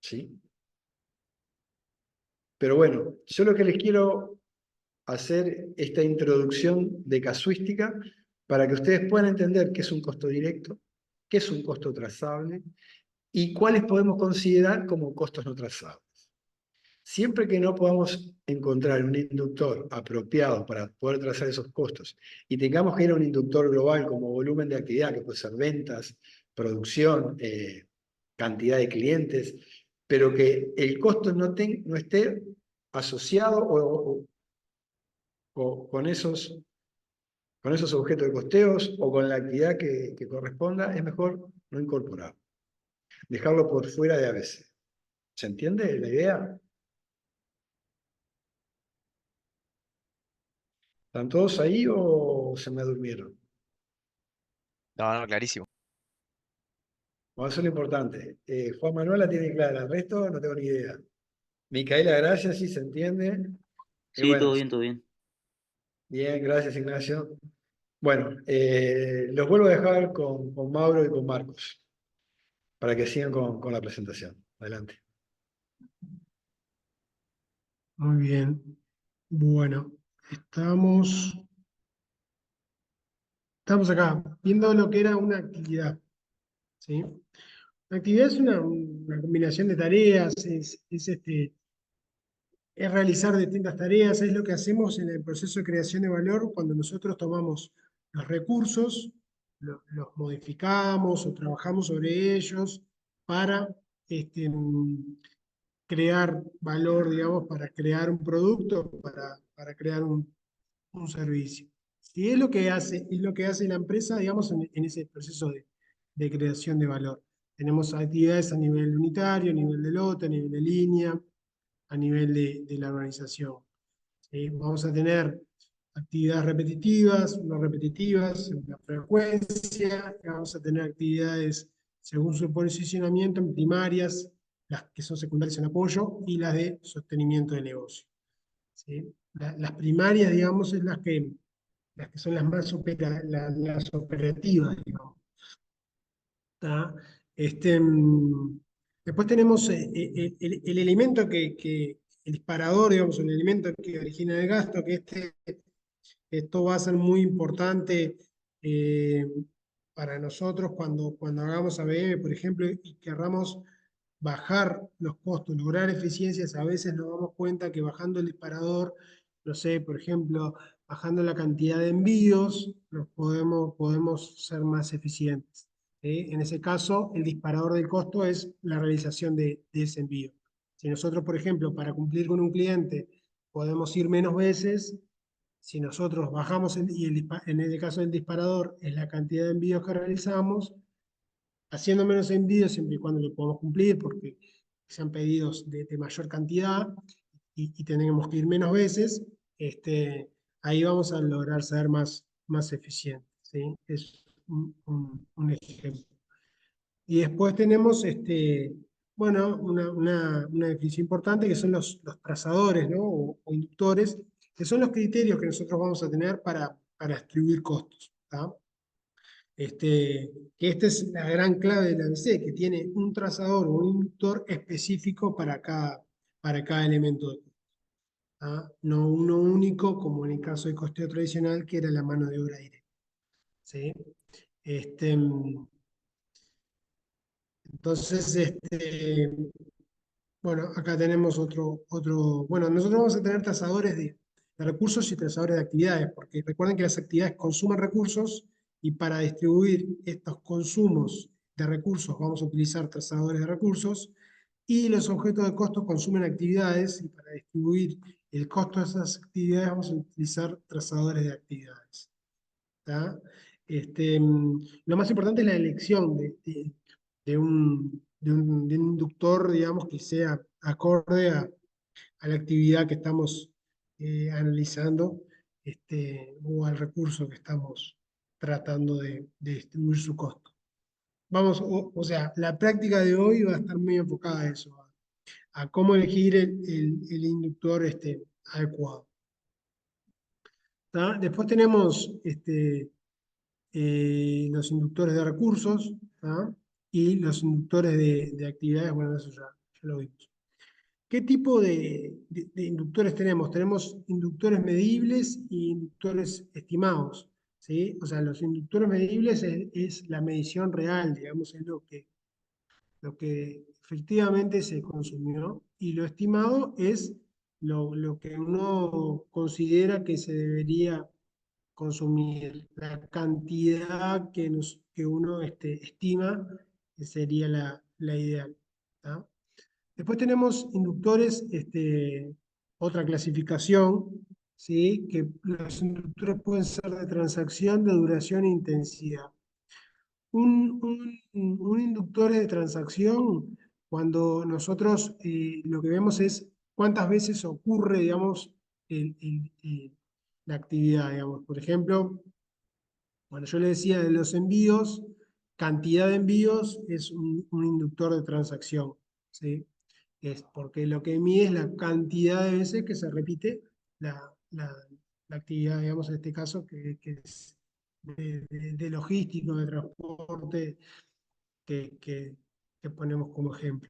¿Sí? Pero bueno, yo lo que les quiero hacer esta introducción de casuística para que ustedes puedan entender qué es un costo directo, qué es un costo trazable y cuáles podemos considerar como costos no trazables. Siempre que no podamos encontrar un inductor apropiado para poder trazar esos costos y tengamos que ir a un inductor global como volumen de actividad, que puede ser ventas, producción, cantidad de clientes, pero que el costo no esté asociado o con esos objetos de costeos o con la actividad que corresponda, es mejor no incorporar. Dejarlo por fuera de ABC. ¿Se entiende la idea? ¿Están todos ahí o se me durmieron? No, no, clarísimo. Bueno, eso es lo importante. Juan Manuel la tiene clara, el resto no tengo ni idea. Micaela, gracias, sí se entiende. Y Sí, bueno, todo bien, todo bien. bien, gracias Ignacio. Bueno, los vuelvo a dejar con Mauro y con Marcos para que sigan con la presentación. Adelante. Muy bien. Bueno, estamos, estamos acá viendo lo que era una actividad. ¿Sí? La actividad es una combinación de tareas, es realizar distintas tareas, es lo que hacemos en el proceso de creación de valor cuando nosotros tomamos los recursos, los modificamos o trabajamos sobre ellos para crear valor, digamos, para crear un producto, para crear un servicio. Y es lo que hace la empresa, digamos, en ese proceso de creación de valor. Tenemos actividades a nivel unitario, a nivel de lote, a nivel de línea, a nivel de la organización. ¿Sí? Vamos a tener actividades repetitivas, no repetitivas, según la frecuencia, y vamos a tener actividades según su posicionamiento en primarias, las que son secundarias en apoyo, y las de sostenimiento de negocio. ¿Sí? Las primarias, digamos, es las que son las más las operativas, digamos. ¿Tá? Después tenemos el elemento el disparador, digamos, el elemento que origina el gasto, que esto va a ser muy importante eh, para nosotros cuando hagamos ABM, por ejemplo, y querramos bajar los costos, lograr eficiencias. A veces nos damos cuenta que bajando el disparador, no sé, por ejemplo, bajando la cantidad de envíos, podemos ser más eficientes. ¿Sí? En ese caso, el disparador del costo es la realización de ese envío. Si nosotros, por ejemplo, para cumplir con un cliente, podemos ir menos veces, si nosotros bajamos, en el caso del disparador, es la cantidad de envíos que realizamos, haciendo menos envíos siempre y cuando lo podamos cumplir, porque sean pedidos de mayor cantidad y tenemos que ir menos veces, ahí vamos a lograr ser más eficientes. ¿Sí? Es un ejemplo. Y después tenemos bueno, una definición importante que son los trazadores, ¿no? O inductores, que son los criterios que nosotros vamos a tener para distribuir costos. ¿Tá? Que esta es la gran clave de la ABC, que tiene un trazador o un inductor específico para cada elemento de costo. ¿Tá? No uno único, como en el caso del costeo tradicional, que era la mano de obra directa. ¿Sí? Este, entonces, bueno, acá tenemos bueno, nosotros vamos a tener trazadores de recursos y trazadores de actividades, porque recuerden que las actividades consumen recursos y para distribuir estos consumos de recursos vamos a utilizar trazadores de recursos y los objetos de costo consumen actividades y para distribuir el costo de esas actividades vamos a utilizar trazadores de actividades. ¿Tá? Lo más importante es la elección de un inductor, digamos, que sea acorde a la actividad que estamos analizando o al recurso que estamos tratando de distribuir su costo. Vamos, o sea, la práctica de hoy va a estar muy enfocada a eso, a cómo elegir el inductor adecuado. ¿Tá? Después tenemos los inductores de recursos, ¿tá? Y los inductores de actividades, bueno, eso ya lo vimos. ¿Qué tipo de inductores tenemos? Tenemos inductores medibles y inductores estimados. ¿Sí? O sea, los inductores medibles es la medición real, digamos, es lo que efectivamente se consumió, y lo estimado es lo que uno considera que se debería consumir, la cantidad que uno estima que sería la ideal. ¿Tá? Después tenemos inductores, otra clasificación, ¿sí? Que los inductores pueden ser de transacción, de duración e intensidad. Un inductor de transacción, cuando nosotros lo que vemos es cuántas veces ocurre, digamos, la actividad, digamos. Por ejemplo, cuando yo le decía de los envíos, cantidad de envíos es un inductor de transacción, ¿sí? Es porque lo que mide es la cantidad de veces que se repite la, la- la actividad, digamos, en este caso, que es de logístico, de transporte que, que- que ponemos como ejemplo.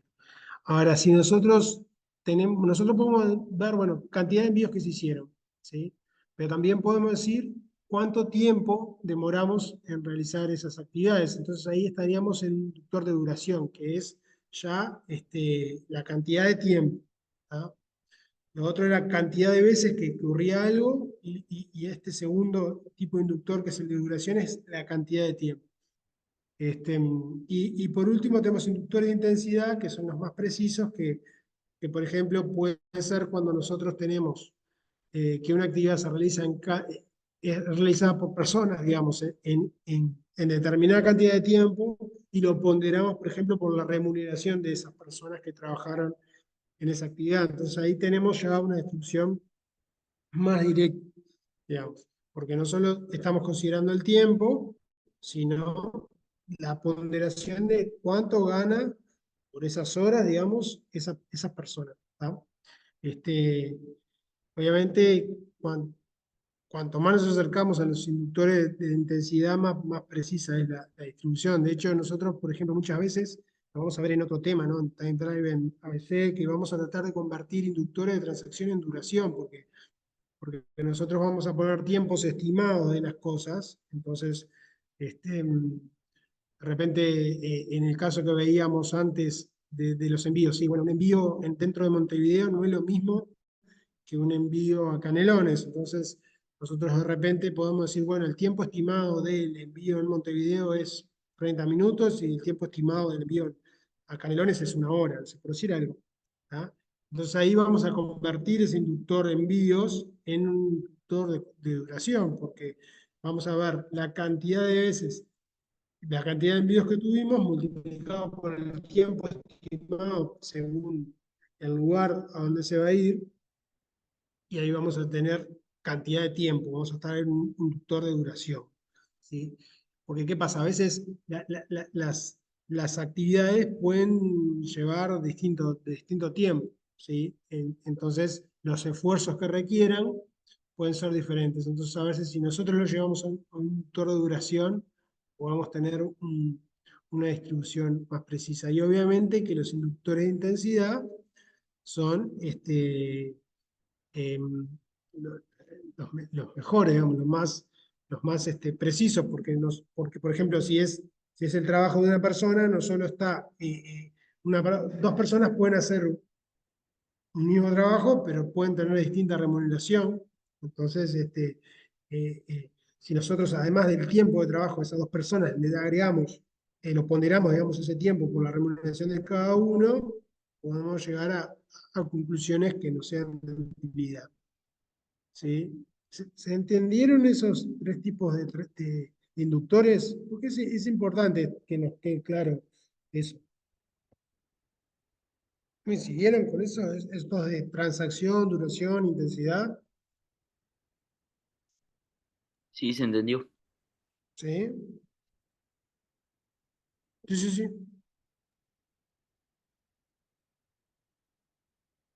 Ahora, si nosotros podemos ver, bueno, cantidad de envíos que se hicieron, ¿sí? Pero también podemos decir cuánto tiempo demoramos en realizar esas actividades. Entonces ahí estaríamos en un inductor de duración, que es ya la cantidad de tiempo. ¿Tá? Lo otro era cantidad de veces que ocurría algo y este segundo tipo de inductor, que es el de duración, es la cantidad de tiempo. Y por último tenemos inductores de intensidad, que son los más precisos, que por ejemplo puede ser cuando nosotros tenemos que una actividad se realiza es realizada por personas, digamos, en determinada cantidad de tiempo y lo ponderamos, por ejemplo, por la remuneración de esas personas que trabajaron en esa actividad. Entonces ahí tenemos ya una distribución más directa, digamos, porque no solo estamos considerando el tiempo, sino la ponderación de cuánto gana por esas horas, digamos, esa persona. ¿Tá? Este, obviamente, cuanto más nos acercamos a los inductores de intensidad, más precisa es la distribución. De hecho, nosotros, por ejemplo, muchas veces, lo vamos a ver en otro tema, ¿no? En Time Driven ABC, que vamos a tratar de convertir inductores de transacción en duración, porque nosotros vamos a poner tiempos estimados de las cosas. Entonces, de repente, en el caso que veíamos antes de los envíos, sí, bueno, un envío dentro de Montevideo no es lo mismo que un envío a Canelones. Entonces, nosotros de repente podemos decir, bueno, el tiempo estimado del envío en Montevideo es 30 minutos y el tiempo estimado del envío a Canelones es 1 hora, por decir algo. ¿Tá? Entonces ahí vamos a convertir ese inductor de envíos en un inductor de duración, porque vamos a ver la cantidad de veces, la cantidad de envíos que tuvimos multiplicado por el tiempo estimado según el lugar a donde se va a ir, y ahí vamos a tener cantidad de tiempo, vamos a estar en un inductor de duración. ¿Sí? Porque ¿qué pasa? A veces las actividades pueden llevar de distinto tiempo. ¿Sí? Entonces, los esfuerzos que requieran pueden ser diferentes. Entonces, a veces si nosotros lo llevamos a un inductor de duración, podemos tener una distribución más precisa. Y obviamente que los inductores de intensidad son los mejores, digamos, los más precisos, porque, por ejemplo, si es el trabajo de una persona, no solo está, dos personas pueden hacer un mismo trabajo, pero pueden tener distinta remuneración. Entonces, si nosotros, además del tiempo de trabajo de esas dos personas, le agregamos, lo ponderamos, digamos, ese tiempo por la remuneración de cada uno, podemos llegar a conclusiones que no sean de utilidad. ¿Sí? ¿Se entendieron esos tres tipos de inductores? Porque es importante que nos quede claro eso. ¿Me siguieron con eso? Estos de transacción, duración, intensidad. Sí, se entendió. ¿Sí? Sí, sí, sí.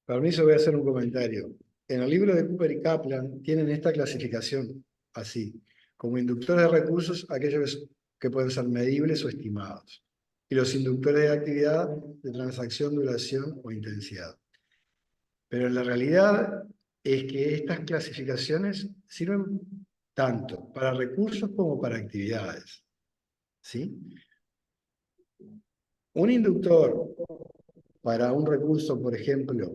Permiso, voy a hacer un comentario. En el libro de Cooper y Kaplan tienen esta clasificación así, como inductores de recursos, aquellos que pueden ser medibles o estimados, y los inductores de actividad de transacción, duración o intensidad. Pero la realidad es que estas clasificaciones sirven tanto para recursos como para actividades. ¿Sí? Un inductor para un recurso, por ejemplo,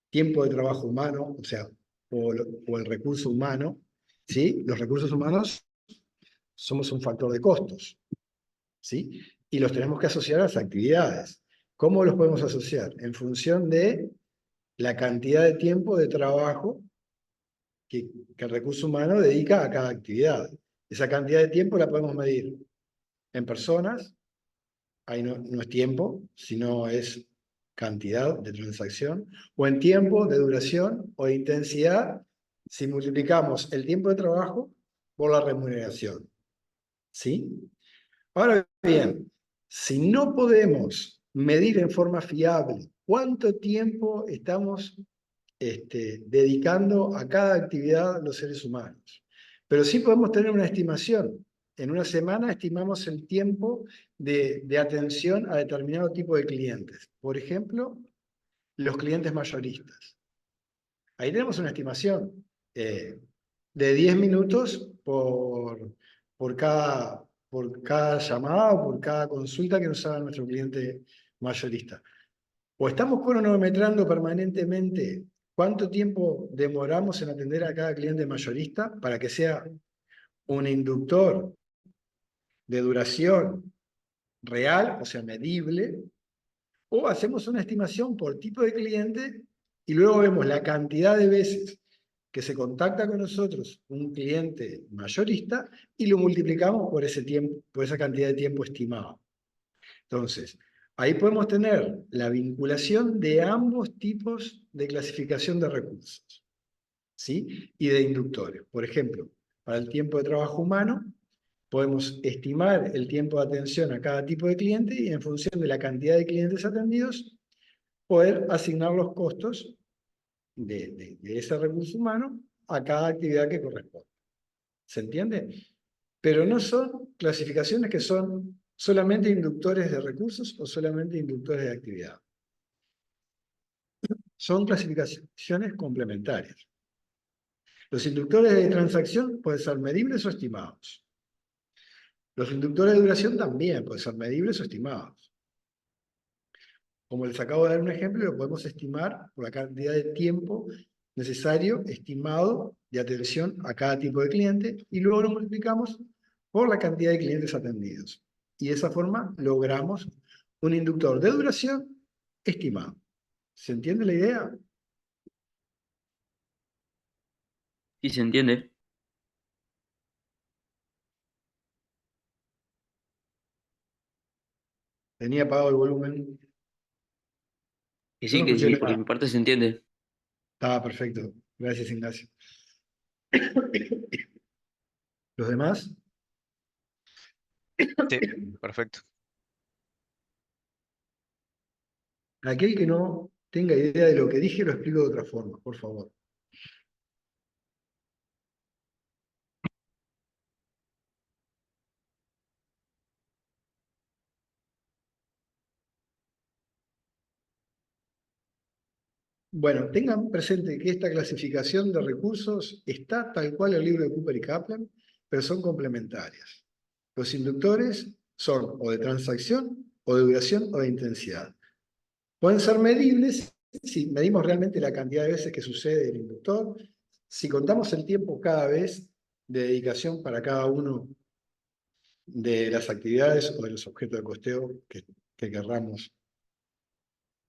tiempo de trabajo humano, o sea, o el recurso humano, ¿sí? Los recursos humanos somos un factor de costos, ¿sí? Y los tenemos que asociar a las actividades. ¿Cómo los podemos asociar? En función de la cantidad de tiempo de trabajo que el recurso humano dedica a cada actividad. Esa cantidad de tiempo la podemos medir en personas, ahí no es tiempo, sino es cantidad de transacción, o en tiempo de duración o de intensidad, si multiplicamos el tiempo de trabajo por la remuneración. ¿Sí? Ahora bien, si no podemos medir en forma fiable cuánto tiempo estamos dedicando a cada actividad los seres humanos, Pero sí podemos tener una estimación. En una semana estimamos el tiempo de atención a determinado tipo de clientes. Por ejemplo, los clientes mayoristas. Ahí tenemos una estimación de 10 minutos por cada llamada o por cada consulta que nos haga nuestro cliente mayorista. O estamos cronometrando permanentemente cuánto tiempo demoramos en atender a cada cliente mayorista para que sea un inductor de duración real, o sea, medible, o hacemos una estimación por tipo de cliente y luego vemos la cantidad de veces que se contacta con nosotros un cliente mayorista y lo multiplicamos por ese tiempo, por esa cantidad de tiempo estimado. Entonces, ahí podemos tener la vinculación de ambos tipos de clasificación de recursos, ¿sí? Y de inductores. Por ejemplo, para el tiempo de trabajo humano, podemos estimar el tiempo de atención a cada tipo de cliente y en función de la cantidad de clientes atendidos, poder asignar los costos de ese recurso humano a cada actividad que corresponde. ¿Se entiende? Pero no son clasificaciones que son solamente inductores de recursos o solamente inductores de actividad. Son clasificaciones complementarias. Los inductores de transacción pueden ser medibles o estimados. Los inductores de duración también pueden ser medibles o estimados. Como les acabo de dar un ejemplo, lo podemos estimar por la cantidad de tiempo necesario, estimado, de atención a cada tipo de cliente, y luego lo multiplicamos por la cantidad de clientes atendidos. Y de esa forma logramos un inductor de duración estimado. ¿Se entiende la idea? Sí, se entiende. Tenía apagado el volumen. Yo no Que escuché sí, por mi nada. parte se entiende. Estaba perfecto. Gracias, Ignacio. ¿Los demás? Sí, perfecto. Aquel que no tenga idea de lo que dije, lo explico de otra forma, por favor. Bueno, tengan presente que esta clasificación de recursos está tal cual en el libro de Cooper y Kaplan, pero son complementarias. Los inductores son o de transacción, o de duración, o de intensidad. Pueden ser medibles si medimos realmente la cantidad de veces que sucede el inductor, si contamos el tiempo cada vez de dedicación para cada uno de las actividades o de los objetos de costeo que querramos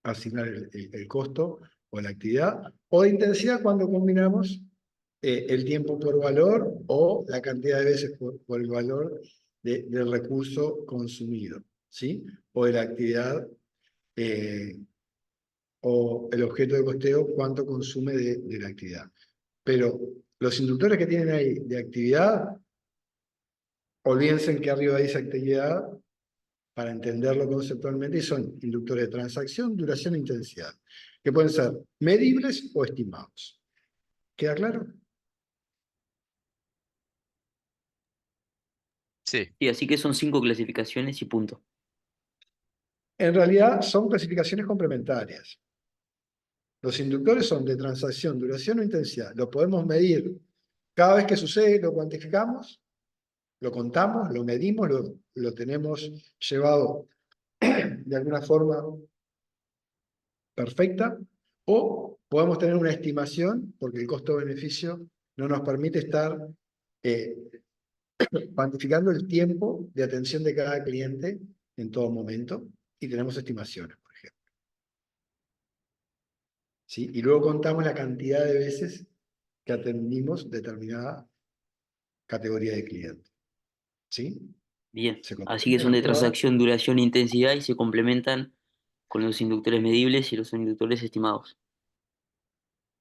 asignar el costo o la actividad, o de intensidad cuando combinamos el tiempo por valor o la cantidad de veces por el valor del recurso consumido, ¿sí? O de la actividad o el objeto de costeo, cuánto consume de la actividad. Pero los inductores que tienen ahí de actividad, olvídense que arriba dice actividad para entenderlo conceptualmente, y son inductores de transacción, duración e intensidad, que pueden ser medibles o estimados. ¿Queda claro? Sí, Sí, así que son 5 clasificaciones y punto. En realidad son clasificaciones complementarias. Los inductores son de transacción, duración o intensidad. Lo podemos medir cada vez que sucede, lo cuantificamos, lo contamos, lo medimos, lo tenemos llevado de alguna forma perfecta, o podemos tener una estimación, porque el costo-beneficio no nos permite estar eh, cuantificando el tiempo de atención de cada cliente en todo momento, y tenemos estimaciones, por ejemplo. ¿Sí? Y luego contamos la cantidad de veces que atendimos determinada categoría de cliente. ¿Sí? Bien. ¿Se Así que comprende son de hasta ahora? transacción, duración e intensidad y se complementan con los inductores medibles y los inductores estimados.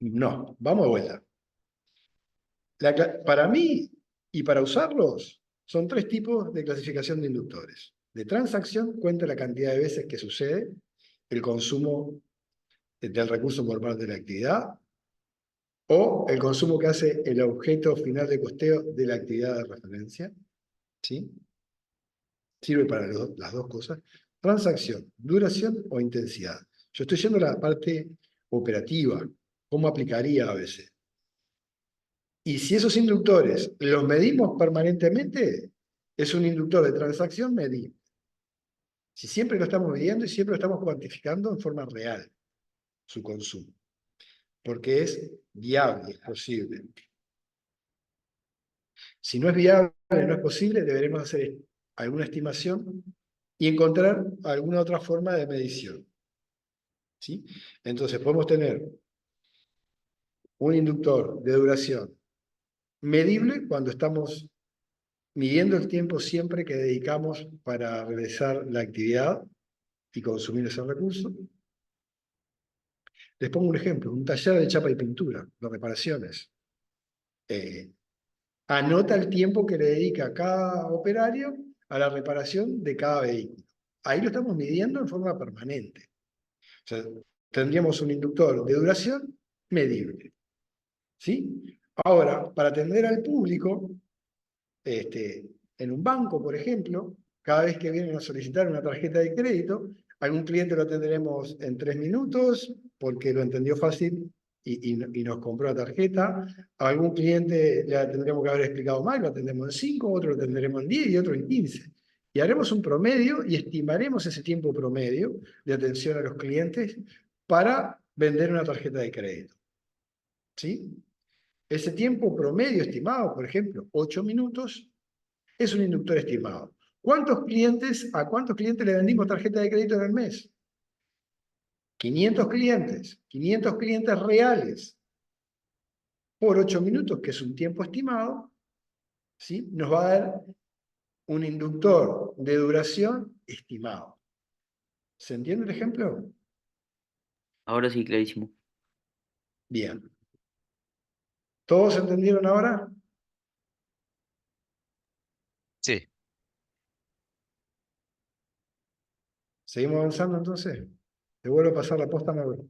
No, vamos de vuelta. Para mí y para usarlos, son 3 tipos de clasificación de inductores. De transacción, cuenta la cantidad de veces que sucede el consumo del recurso por parte de la actividad. o el consumo que hace el objeto final de costeo de la actividad de referencia. ¿Sí? Sirve para las dos cosas. Transacción, duración o intensidad. Yo estoy yendo a la parte operativa, cómo aplicaría a veces. Y si esos inductores los medimos permanentemente, es un inductor de transacción medible. Si siempre lo estamos midiendo y siempre lo estamos cuantificando en forma real, su consumo. Porque es viable, es posible. Si no es viable, no es posible, deberemos hacer alguna estimación y encontrar alguna otra forma de medición. ¿Sí? Entonces podemos tener un inductor de duración medible cuando estamos midiendo el tiempo siempre que dedicamos para realizar la actividad y consumir ese recurso. Les pongo un ejemplo, un taller de chapa y pintura, de reparaciones. Anota el tiempo que le dedica cada operario a la reparación de cada vehículo. Ahí lo estamos midiendo en forma permanente. O sea, tendríamos un inductor de duración medible. ¿Sí? Ahora, para atender al público, en un banco, por ejemplo, cada vez que vienen a solicitar una tarjeta de crédito, algún cliente lo atenderemos en 3 minutos porque lo entendió fácil y nos compró la tarjeta. A algún cliente le tendremos que haber explicado mal, lo atendemos en 5, otro lo atenderemos en 10 y otro en 15. Y haremos un promedio y estimaremos ese tiempo promedio de atención a los clientes para vender una tarjeta de crédito. ¿Sí? Ese tiempo promedio estimado, por ejemplo, 8 minutos, es un inductor estimado. ¿A cuántos clientes le vendimos tarjeta de crédito en el mes? 500 clientes reales por 8 minutos, que es un tiempo estimado, ¿sí? Nos va a dar un inductor de duración estimado. ¿Se entiende el ejemplo? Ahora sí, clarísimo. Bien. ¿Todos entendieron ahora? Sí, ¿Seguimos avanzando entonces? Te vuelvo a pasar la posta, Mauro.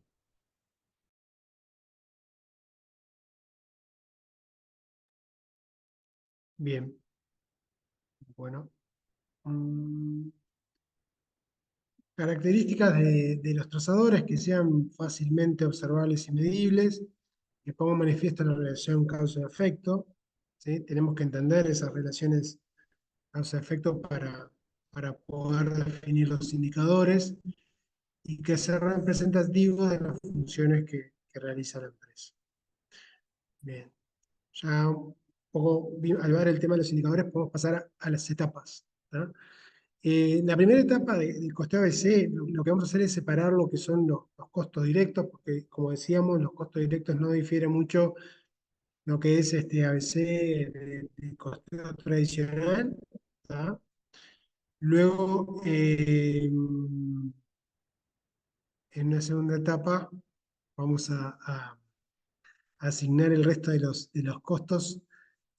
Bien. Bueno. Características de los trazadores que sean fácilmente observables y medibles, que pongan manifiesto la relación causa-efecto. ¿Sí? Tenemos que entender esas relaciones causa-efecto para poder definir los indicadores y que sean representativos de las funciones que realiza la empresa. Bien. Ya un poco al ver el tema de los indicadores, podemos pasar a las etapas. ¿Tá? La primera etapa del costeo ABC, lo que vamos a hacer es separar lo que son los costos directos, porque como decíamos, los costos directos no difieren mucho lo que es este ABC de costeo tradicional. ¿Tá? Luego, en una segunda etapa, vamos a asignar el resto de los costos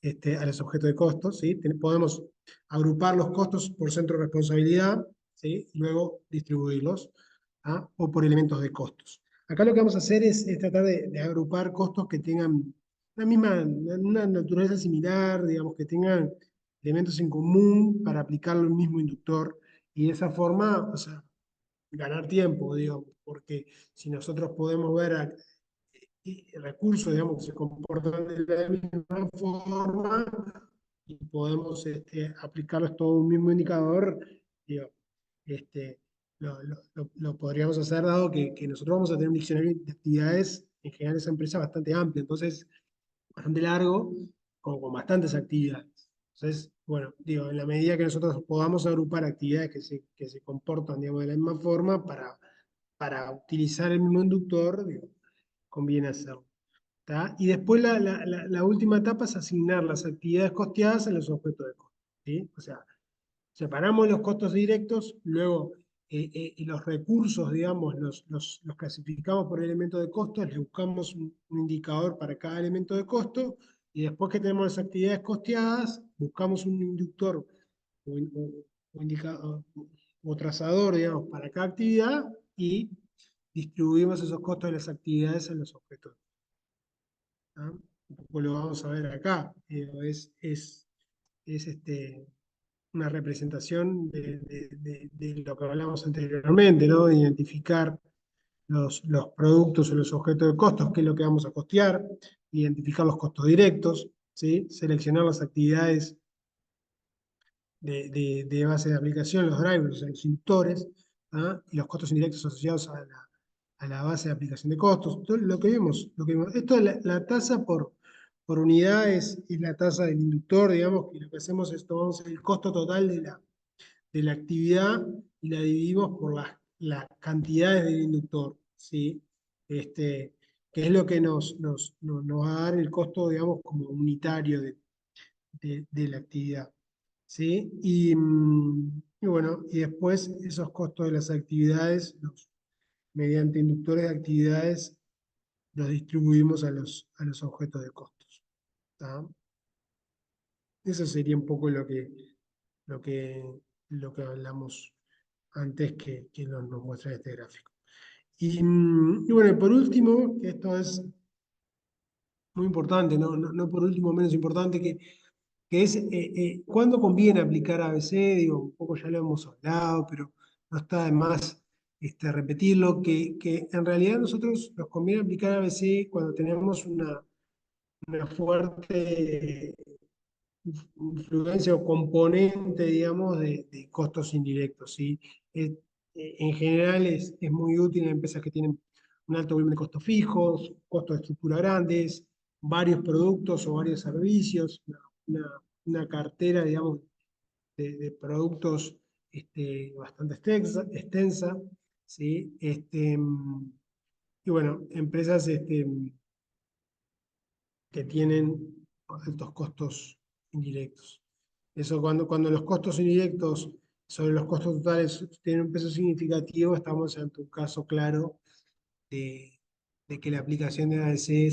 a los objetos de costos. ¿Sí? Podemos agrupar los costos por centro de responsabilidad, ¿sí? Y luego distribuirlos, ¿ah? O por elementos de costos. Acá lo que vamos a hacer es tratar de agrupar costos que tengan una naturaleza similar, digamos, que tengan elementos en común para aplicarlo al mismo inductor y de esa forma, o sea, ganar tiempo, digo, porque si nosotros podemos ver recursos, digamos, que se comportan de la misma forma y podemos aplicarlos todo un mismo indicador, digo, este, lo podríamos hacer dado que nosotros vamos a tener un diccionario de actividades en general de esa empresa bastante amplio, entonces bastante largo, con bastantes actividades. Entonces, bueno, digo, en la medida que nosotros podamos agrupar actividades que se comportan, digamos, de la misma forma para utilizar el mismo inductor, digo, conviene hacerlo. ¿Tá? Y después la última etapa es asignar las actividades costeadas a los objetos de costo. ¿Sí? O sea, separamos los costos directos, luego los recursos, digamos, los clasificamos por elementos de costo, le buscamos un indicador para cada elemento de costo, y después que tenemos las actividades costeadas, buscamos un inductor o indicador, o trazador, digamos, para cada actividad, y distribuimos esos costos de las actividades en los objetos. ¿ah? Un poco lo vamos a ver acá. Es una representación de lo que hablamos anteriormente, ¿no? De identificar los productos o los objetos de costos, qué es lo que vamos a costear, identificar los costos directos, ¿sí? Seleccionar las actividades de base de aplicación, los drivers, los inductores, ¿ah? Y los costos indirectos asociados a la base de aplicación de costos. Todo lo que vimos, lo que vimos. Esto es la tasa por unidades es la tasa del inductor, digamos, que lo que hacemos es tomamos el costo total de la actividad y la dividimos por las cantidades del inductor, ¿sí? Que es lo que nos va a dar el costo, digamos, como unitario de la actividad, ¿sí? Y bueno, y después esos costos de las actividades, mediante inductores de actividades, los distribuimos a los objetos de costos. ¿Tá? Eso sería un poco lo que, lo que hablamos antes que nos muestra este gráfico. Y bueno, por último, que esto es muy importante, no por último menos importante, que es cuándo conviene aplicar ABC, digo, un poco ya lo hemos hablado, pero no está de más repetirlo, que en realidad nosotros nos conviene aplicar ABC cuando tenemos una fuerte influencia o componente, digamos, de costos indirectos, ¿sí? En general es muy útil en empresas que tienen un alto volumen de costos fijos, costos de estructura grandes, varios productos o varios servicios, una cartera, digamos, de productos bastante extensa, ¿sí? Y bueno, empresas que tienen altos costos indirectos. Eso cuando los costos indirectos sobre los costos totales tienen un peso significativo, estamos ante un caso claro de, de que la aplicación de ADC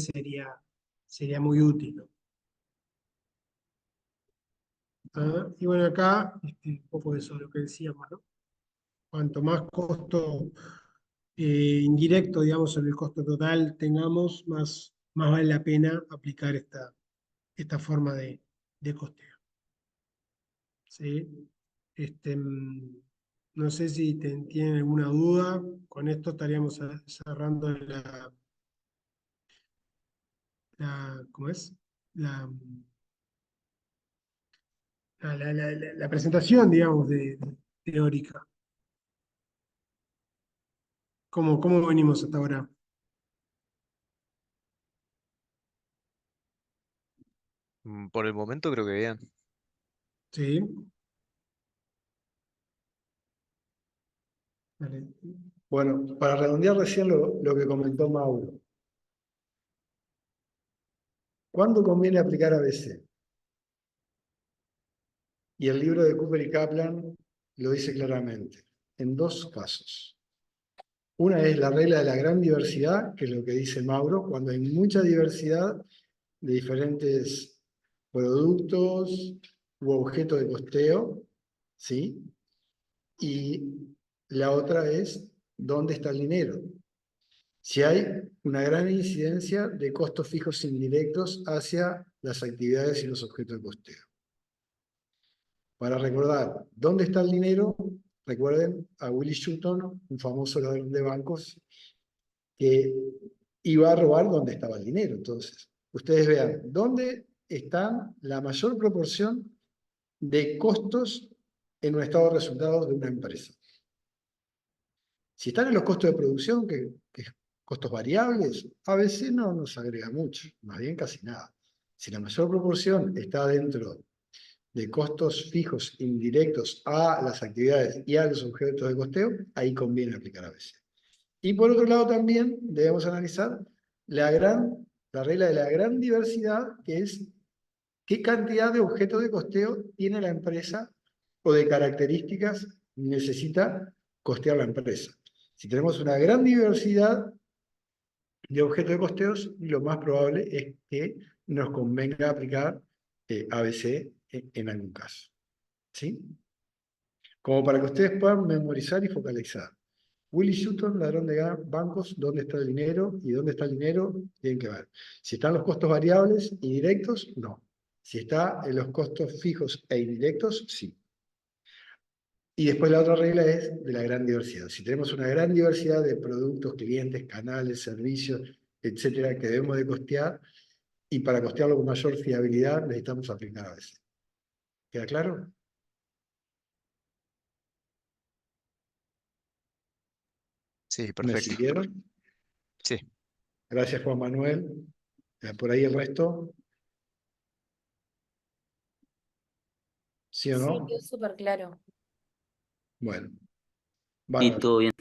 sería muy útil, ¿no? Ah, y bueno, acá un poco de eso lo que decíamos, ¿no? Cuanto más costo indirecto, digamos, sobre el costo total tengamos, más vale la pena aplicar esta forma de costeo. ¿Sí? No sé si tienen alguna duda. Con esto estaríamos cerrando ¿cómo es? La, la presentación, digamos, teórica. ¿Cómo venimos hasta ahora? Por el momento creo que bien. ¿Sí? Vale. Bueno, para redondear recién lo que comentó Mauro. ¿Cuándo conviene aplicar ABC? Y el libro de Cooper y Kaplan lo dice claramente, en dos casos. Una es la regla de la gran diversidad, que es lo que dice Mauro, cuando hay mucha diversidad de diferentes productos u objetos de costeo, ¿sí? Y la otra es, ¿dónde está el dinero? Si hay una gran incidencia de costos fijos indirectos hacia las actividades y los objetos de costeo. Para recordar, ¿dónde está el dinero? Recuerden a Willie Shutton, un famoso ladrón de bancos, que iba a robar donde estaba el dinero. Entonces, ustedes vean, ¿dónde están la mayor proporción de costos en un estado de resultados de una empresa? Si están en los costos de producción, que es costos variables, a veces no nos agrega mucho, más bien casi nada. Si la mayor proporción está dentro de costos fijos indirectos a las actividades y a los objetos de costeo, ahí conviene aplicar ABC. Y por otro lado también debemos analizar la regla de la gran diversidad, que es qué cantidad de objetos de costeo tiene la empresa o de características necesita costear la empresa. Si tenemos una gran diversidad de objetos de costeos, lo más probable es que nos convenga aplicar ABC en algún caso. ¿Sí? Como para que ustedes puedan memorizar y focalizar. Willy Sutton, ladrón de bancos, ¿dónde está el dinero? ¿Y dónde está el dinero? Tienen que ver. Si están los costos variables y directos, no. Si está en los costos fijos e indirectos, sí. Y después la otra regla es de la gran diversidad. Si tenemos una gran diversidad de productos, clientes, canales, servicios, etcétera, que debemos de costear, y para costearlo con mayor fiabilidad necesitamos aplicar a veces. ¿Queda claro? Sí, ¿Me perfecto. siguieron? Sí. Gracias, Juan Manuel. Por ahí el resto, ¿sí o Sí, no? quedó súper claro. Bueno, Sí, bárbaro. todo bien.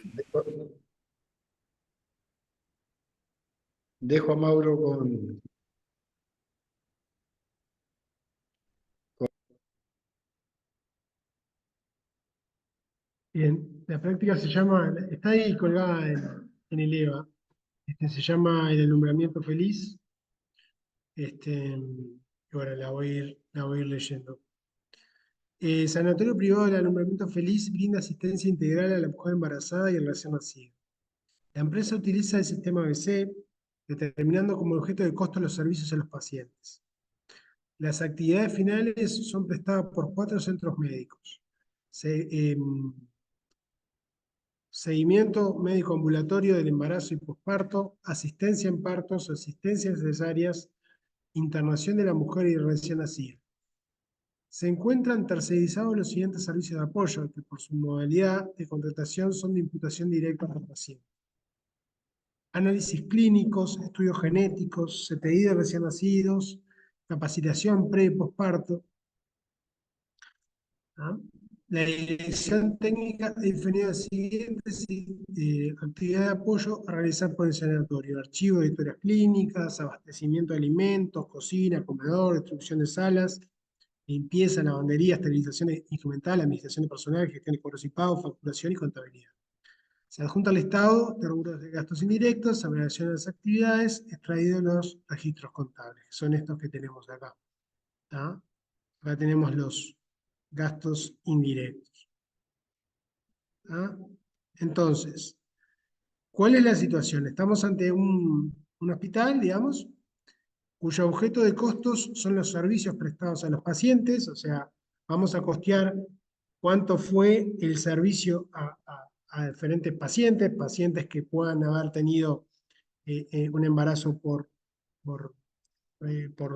Dejo a Mauro con... Bien, la práctica se llama, está ahí colgada en el EVA, se llama el alumbramiento feliz. Y bueno, la voy a ir leyendo. Sanatorio privado del alumbramiento feliz brinda asistencia integral a la mujer embarazada y al recién nacido. La empresa utiliza el sistema ABC, determinando como objeto de costo los servicios a los pacientes. Las actividades finales son prestadas por 4 centros médicos. Seguimiento médico ambulatorio del embarazo y posparto, asistencia en partos, asistencia en cesáreas, internación de la mujer y recién nacida. Se encuentran tercerizados los siguientes servicios de apoyo, que por su modalidad de contratación son de imputación directa al paciente. Análisis clínicos, estudios genéticos, CTI de recién nacidos, capacitación pre y posparto. ¿Ah? La dirección técnica definió las siguientes actividades de apoyo a realizar por el sanatorio: archivo de historias clínicas, abastecimiento de alimentos, cocina, comedor, destrucción de salas, limpieza, lavandería, esterilización instrumental, administración de personal, gestión de cobros y pagos, facturación y contabilidad. Se adjunta al Estado de rubros de gastos indirectos, abreviación de las actividades, extraídos los registros contables, que son estos que tenemos acá. ¿Ah? Acá tenemos los gastos indirectos. ¿Ah? Entonces, ¿cuál es la situación? Estamos ante un hospital, digamos, cuyo objeto de costos son los servicios prestados a los pacientes, o sea, vamos a costear cuánto fue el servicio a diferentes pacientes, pacientes que puedan haber tenido un embarazo por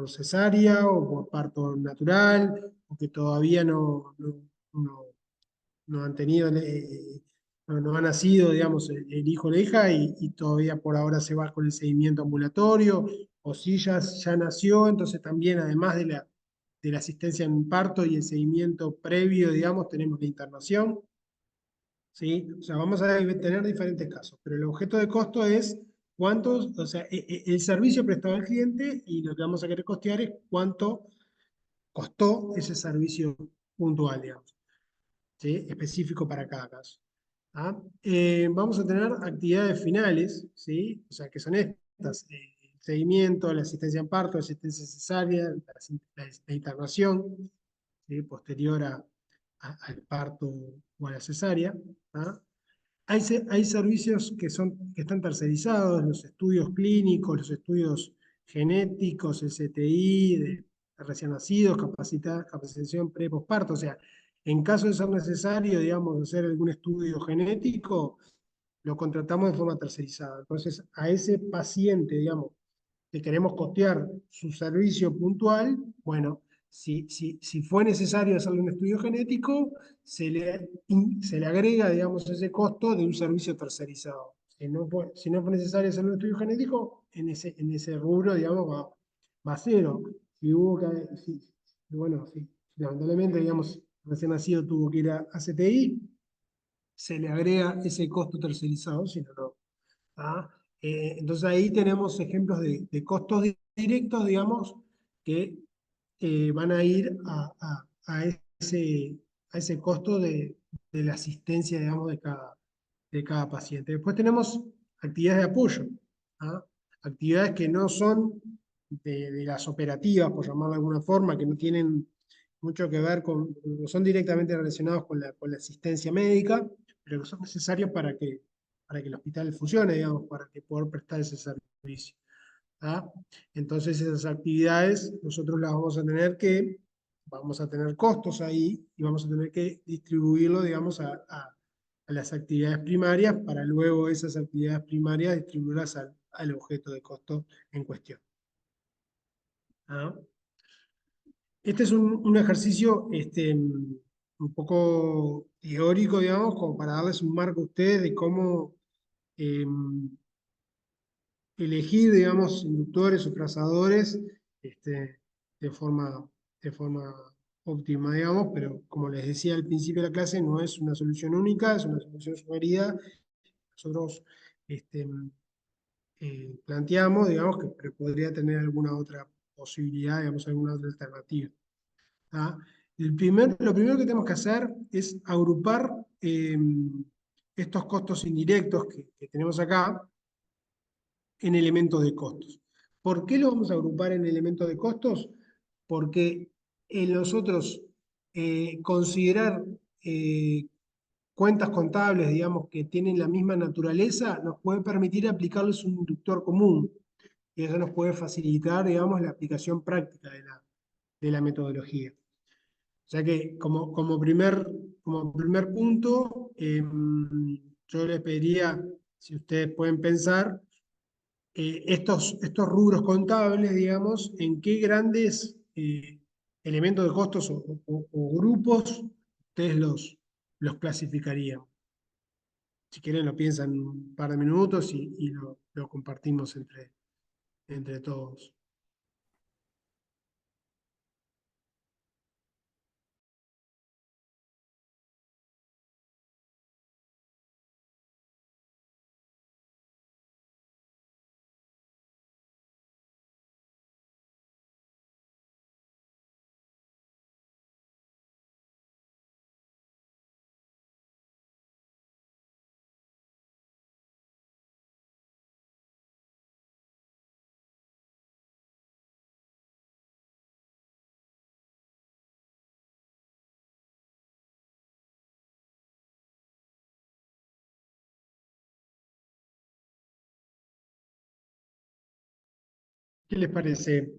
cesárea o por parto natural, o que todavía no han tenido, no ha nacido, digamos, el hijo o la hija y todavía por ahora se va con el seguimiento ambulatorio, o si ya nació, entonces también además de la asistencia en parto y el seguimiento previo, digamos, tenemos la internación. ¿Sí? O sea, vamos a tener diferentes casos, pero el objeto de costo es cuántos, o sea, el servicio prestado al cliente y lo que vamos a querer costear es cuánto costó ese servicio puntual, digamos, ¿sí? Específico para cada caso. ¿Ah? Vamos a tener actividades finales, ¿sí? O sea, que son estas: el seguimiento, la asistencia en parto, la asistencia cesárea, la internación, ¿sí? Posterior al parto o a la cesárea. ¿Ah? Hay servicios que están tercerizados: los estudios clínicos, los estudios genéticos, el CTI de recién nacidos, capacitación pre-posparto. O sea, en caso de ser necesario, digamos, hacer algún estudio genético, lo contratamos de forma tercerizada. Entonces, a ese paciente, digamos, que queremos costear su servicio puntual, bueno, si fue necesario hacerle un estudio genético, se le agrega, digamos, ese costo de un servicio tercerizado. Si no fue necesario hacer un estudio genético, en ese rubro, digamos, va a cero. Si hubo que, bueno, si lamentablemente, digamos, recién nacido tuvo que ir a CTI, se le agrega ese costo tercerizado, si no, no. ¿Ah? Entonces ahí tenemos ejemplos de costos directos, digamos, que van a ir a ese costo de la asistencia, digamos, de cada paciente. Después tenemos actividades de apoyo, ¿ah? Actividades que no son de las operativas, por llamarlo de alguna forma, que no tienen mucho que ver no son directamente relacionados con la asistencia médica, pero que son necesarios para que para que el hospital funcione, digamos, para que poder prestar ese servicio. ¿Ah? Entonces esas actividades nosotros las vamos a tener costos ahí y vamos a tener que distribuirlo, digamos, a las actividades primarias para luego esas actividades primarias distribuirlas al objeto de costo en cuestión. ¿Ah? Este es un ejercicio un poco teórico, digamos, como para darles un marco a ustedes de cómo elegir, digamos, inductores o trazadores de forma, de forma óptima, digamos, pero como les decía al principio de la clase, no es una solución única, es una solución sugerida. Nosotros planteamos, digamos, que podría tener alguna otra posibilidad, digamos, alguna otra alternativa. ¿Ah? Lo primero que tenemos que hacer es agrupar estos costos indirectos que tenemos acá en elementos de costos. ¿Por qué lo vamos a agrupar en elementos de costos? Porque nosotros considerar cuentas contables, digamos, que tienen la misma naturaleza, nos puede permitir aplicarles un inductor común. Y eso nos puede facilitar, digamos, la aplicación práctica de la metodología. O sea que como primer punto, yo les pediría, si ustedes pueden pensar, estos rubros contables, digamos, en qué grandes elementos de costos o grupos ustedes los clasificarían. Si quieren lo piensan un par de minutos y lo compartimos entre todos. ¿Qué les parece?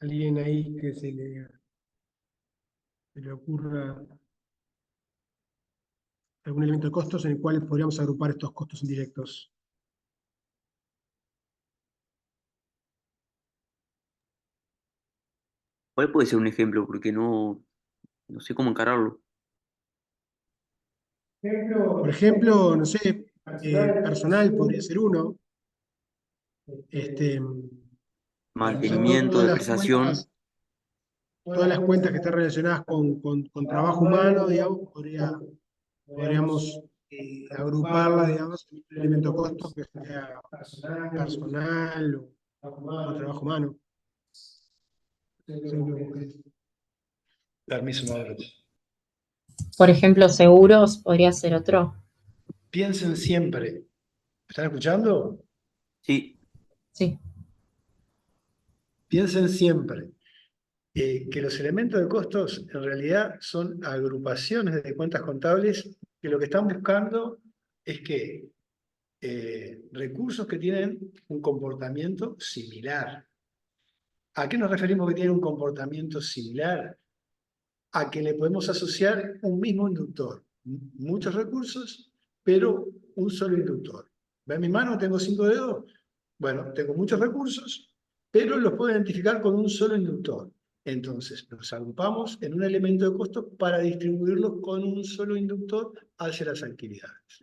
¿Alguien ahí que se le ocurra algún elemento de costos en el cual podríamos agrupar estos costos indirectos? ¿Cuál puede ser un ejemplo? Porque no sé cómo encararlo. Por ejemplo, no sé, personal podría ser uno. O sea, Mantenimiento, depreciación. todas las cuentas que están relacionadas con trabajo humano, digamos, podríamos agruparlas, digamos, en un elemento de costo que sea personal o trabajo humano. Permiso, Mauro. Por ejemplo, seguros podría ser otro. Piensen siempre. ¿Me están escuchando? Sí, Sí. Piensen siempre que los elementos de costos en realidad son agrupaciones de cuentas contables que lo que están buscando es que recursos que tienen un comportamiento similar. ¿A qué nos referimos que tienen un comportamiento similar? A que le podemos asociar un mismo inductor. Muchos recursos, pero un solo inductor. ¿Ven mi mano? Tengo 5 dedos. Bueno, tengo muchos recursos, pero los puedo identificar con un solo inductor. Entonces, los agrupamos en un elemento de costo para distribuirlos con un solo inductor hacia las actividades.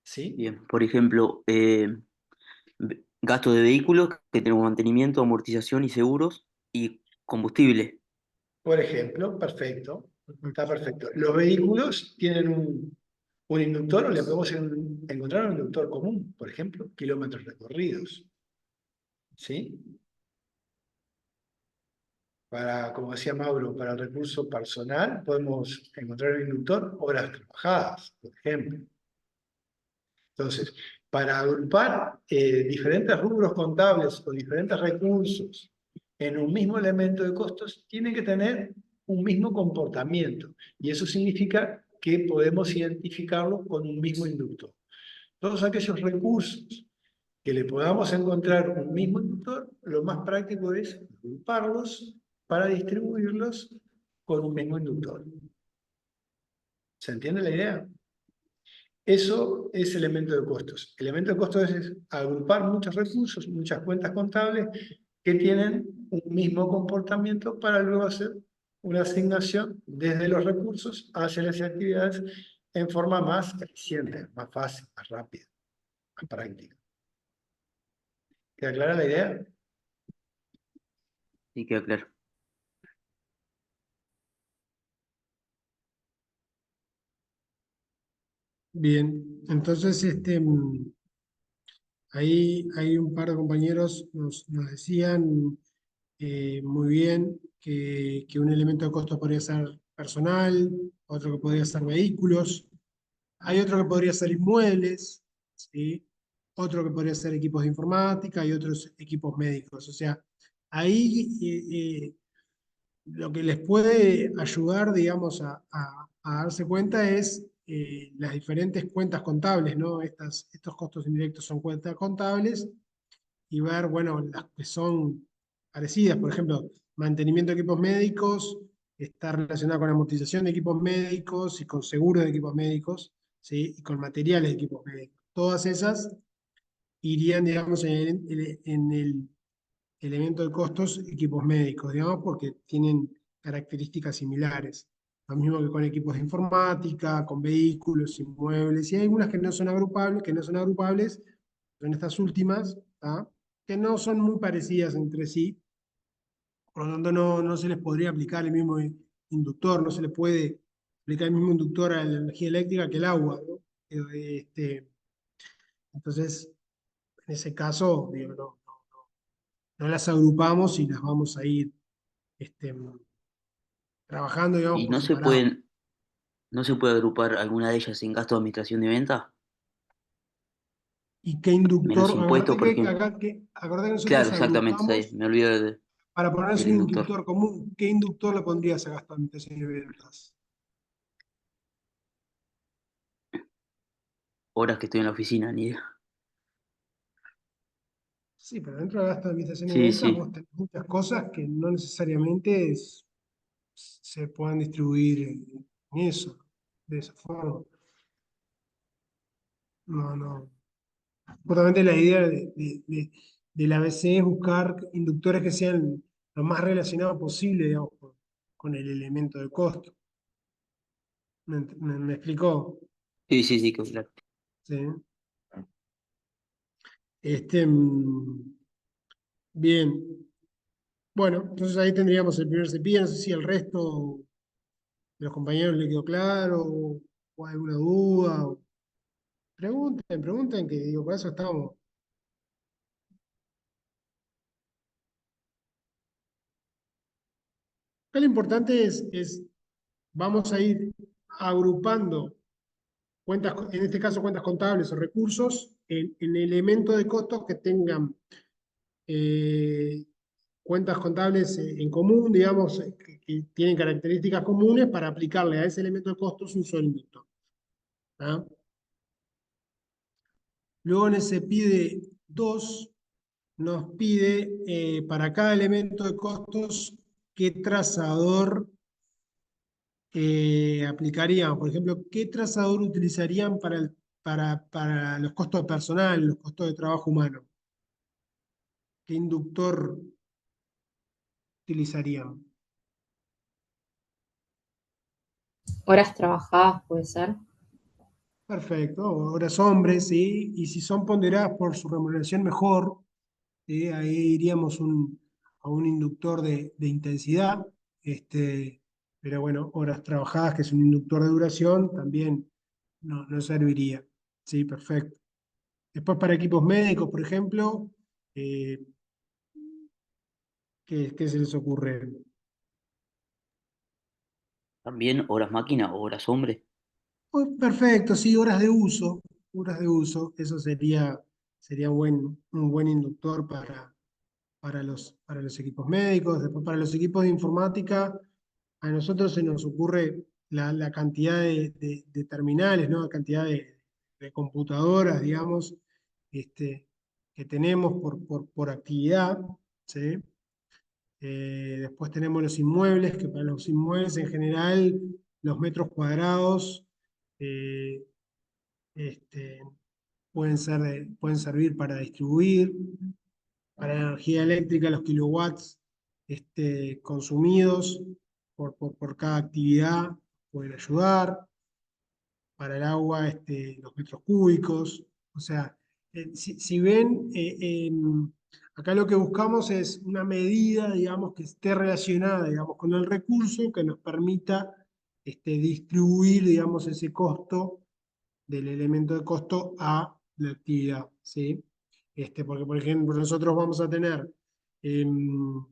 ¿Sí? bien. Por ejemplo, gasto de vehículos, que tenemos mantenimiento, amortización y seguros, y combustible. Por ejemplo, perfecto. Está perfecto. Los vehículos tienen un inductor o le podemos encontrar un inductor común, por ejemplo, kilómetros recorridos. ¿Sí? Como decía Mauro, para el recurso personal podemos encontrar un inductor horas trabajadas, por ejemplo. Entonces, para agrupar diferentes rubros contables o diferentes recursos en un mismo elemento de costos, tienen que tener un mismo comportamiento. Y eso significa que podemos identificarlo con un mismo inductor. Todos aquellos recursos que le podamos encontrar un mismo inductor, lo más práctico es agruparlos para distribuirlos con un mismo inductor. ¿Se entiende la idea? Eso es elemento de costos. Elemento de costos es agrupar muchos recursos, muchas cuentas contables que tienen un mismo comportamiento para luego hacer una asignación desde los recursos hacia las actividades en forma más eficiente, más fácil, más rápida, más práctica. ¿Queda clara la idea? Sí, queda claro. Bien, entonces ahí hay un par de compañeros nos decían muy bien que un elemento de costo podría ser personal, otro que podría ser vehículos, hay otro que podría ser inmuebles, ¿sí? Otro que podría ser equipos de informática y otros equipos médicos. O sea, ahí lo que les puede ayudar, digamos, a darse cuenta es las diferentes cuentas contables, ¿no? Estos costos indirectos son cuentas contables y ver, bueno, las que son parecidas, por ejemplo, mantenimiento de equipos médicos está relacionado con amortización de equipos médicos y con seguros de equipos médicos, ¿sí? Y con materiales de equipos médicos. Todas esas irían, digamos, en el elemento de costos equipos médicos, digamos, porque tienen características similares. Lo mismo que con equipos de informática, con vehículos, inmuebles, y hay algunas que no son agrupables, son estas últimas, ¿tá? Que no son muy parecidas entre sí, por lo tanto no se les podría aplicar el mismo inductor, no se le puede aplicar el mismo inductor a la energía eléctrica que el agua, ¿no? Entonces, en ese caso, digo, no las agrupamos y las vamos a ir este, trabajando, digamos, ¿Y por separado. no se puede agrupar alguna de ellas en gasto de administración de venta? ¿Y qué Menos inductor? impuestos, por ejemplo. Acordate que Claro, nosotros exactamente, está ahí, agrupamos me olvido para ponernos del un inductor. inductor común. ¿Qué inductor le pondrías a gasto de administración y ventas? Horas que estoy en la oficina, ni idea. Sí, pero dentro de gasto de administración y Sí, ventas sí. vos tenés muchas cosas que no necesariamente se puedan distribuir en eso, de esa forma. No, no. Justamente la idea del ABC es buscar inductores que sean lo más relacionados posible, digamos, con el elemento de costo. ¿Me explicó? Sí, sí, sí, claro. Sí. Bien. Bueno, entonces ahí tendríamos el primer cepillo. No sé si el resto de los compañeros le quedó claro o hay alguna duda. Pregunten, que digo, para eso estamos. Acá lo importante vamos a ir agrupando cuentas, en este caso cuentas contables o recursos, en elementos de costos que tengan eh, cuentas contables en común, digamos, que tienen características comunes para aplicarle a ese elemento de costos un solo inductor. ¿Ah? Luego en ese pide 2 nos pide para cada elemento de costos qué trazador aplicarían. Por ejemplo, qué trazador utilizarían para los costos de personal, los costos de trabajo humano. ¿Qué inductor utilizarían? Horas trabajadas puede ser. Perfecto, horas hombres, ¿sí? Y si son ponderadas por su remuneración, mejor. ¿Sí? Ahí iríamos a un inductor de intensidad, pero bueno, horas trabajadas, que es un inductor de duración, también no serviría. Sí, perfecto. Después para equipos médicos, por ejemplo, eh, ¿qué se les ocurre? También horas máquina o horas hombre. Perfecto, sí, horas de uso, eso sería un buen inductor para los equipos médicos. Después para los equipos de informática, a nosotros se nos ocurre la cantidad de terminales, ¿no? La cantidad de computadoras, digamos, que tenemos por actividad, ¿sí? Después tenemos los inmuebles, que para los inmuebles en general los metros cuadrados eh, este, pueden servir para distribuir, para la energía eléctrica, los kilowatts consumidos por cada actividad pueden ayudar, para el agua los metros cúbicos. O sea, si ven, acá lo que buscamos es una medida, digamos, que esté relacionada, digamos, con el recurso que nos permita distribuir, digamos, ese costo del elemento de costo a la actividad, ¿sí? Porque, por ejemplo, nosotros vamos a tener, en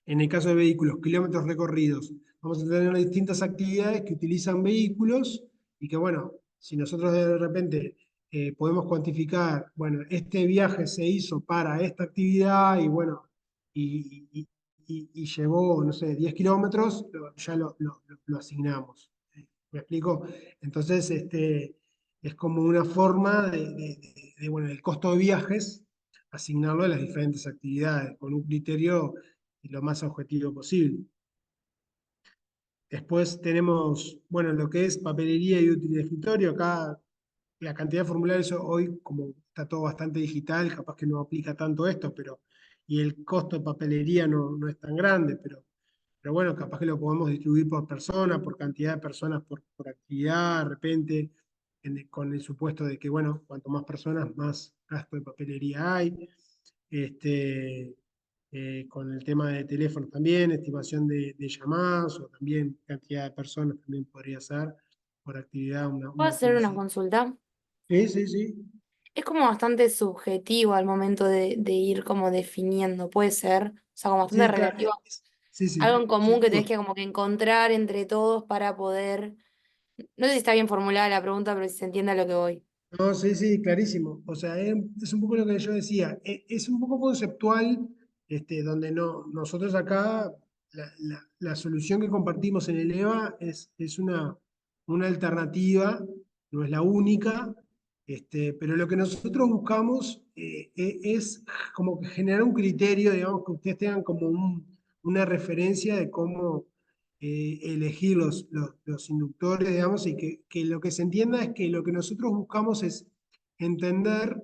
el caso de vehículos, kilómetros recorridos, vamos a tener distintas actividades que utilizan vehículos y que, bueno, si nosotros de repente podemos cuantificar, bueno, este viaje se hizo para esta actividad y, bueno, y llevó, no sé, 10 kilómetros, ya lo asignamos. ¿Me explico? Entonces, es como una forma bueno, el costo de viajes, asignarlo a las diferentes actividades, con un criterio lo más objetivo posible. Después tenemos, bueno, lo que es papelería y útil de escritorio. Acá la cantidad de formularios hoy, como está todo bastante digital, capaz que no aplica tanto esto, y el costo de papelería no es tan grande, pero bueno, capaz que lo podemos distribuir por persona, por cantidad de personas por actividad, de repente, con el supuesto de que, bueno, cuanto más personas, más gasto de papelería hay. Con el tema de teléfonos también, estimación de llamadas, o también cantidad de personas también podría ser por actividad ¿Puedo una hacer una estimacción. consulta? Sí, sí, sí. Es como bastante subjetivo al momento de ir como definiendo, puede ser, o sea, como bastante Sí, claro, relativo, sí, sí. algo en común Sin que tenés duda. que como que encontrar entre todos para poder, no sé si está bien formulada la pregunta, pero si se entiende a lo que voy. No, sí, sí, clarísimo. O sea, es un poco lo que yo decía. Es un poco conceptual, donde nosotros acá, la solución que compartimos en el EVA es una alternativa, no es la única, pero lo que nosotros buscamos es como que generar un criterio, digamos, que ustedes tengan como una referencia de cómo elegir los inductores, digamos, y que lo que se entienda es que lo que nosotros buscamos es entender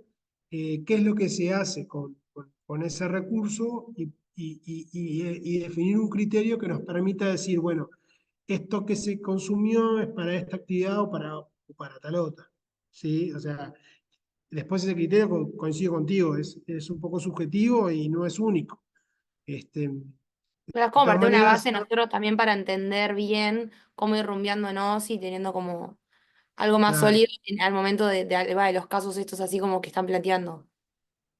qué es lo que se hace con ese recurso y definir un criterio que nos permita decir, bueno, esto que se consumió es para esta actividad o para tal otra. ¿Sí? O sea, después ese criterio coincido contigo, es un poco subjetivo y no es único. De Pero es como todas parte de una maneras, base nosotros también para entender bien cómo ir rumbeándonos y teniendo como algo más claro, sólido al momento de los casos estos así como que están planteando.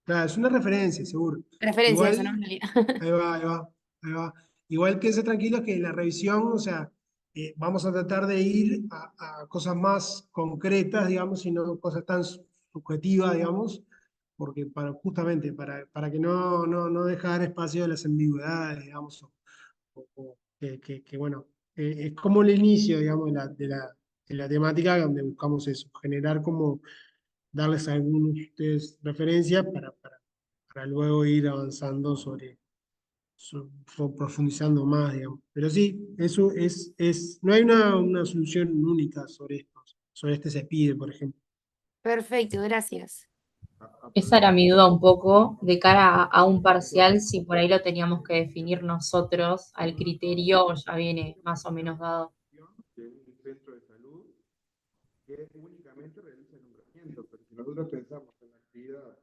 claro, es una referencia, seguro. Referencia eso, ¿no? En Igual, realidad. ahí va, ahí va, ahí va. Igual quédense tranquilos que en la revisión, o sea, vamos a tratar de ir a cosas más concretas, digamos, y no cosas tan subjetivas, digamos, porque justamente para que no dejar espacio a las ambigüedades, digamos, bueno, es como el inicio, digamos, de la temática donde buscamos eso, generar como darles a algunos de ustedes referencias para luego ir avanzando profundizando más, digamos. Pero sí, eso no hay una solución única sobre este se pide, por ejemplo. Perfecto, gracias. Esa era mi duda un poco de cara a un parcial, si por ahí lo teníamos que definir nosotros, al criterio ya viene más o menos dado. De un centro de salud que únicamente realiza el nombramiento, pero si nosotros pensamos en la actividad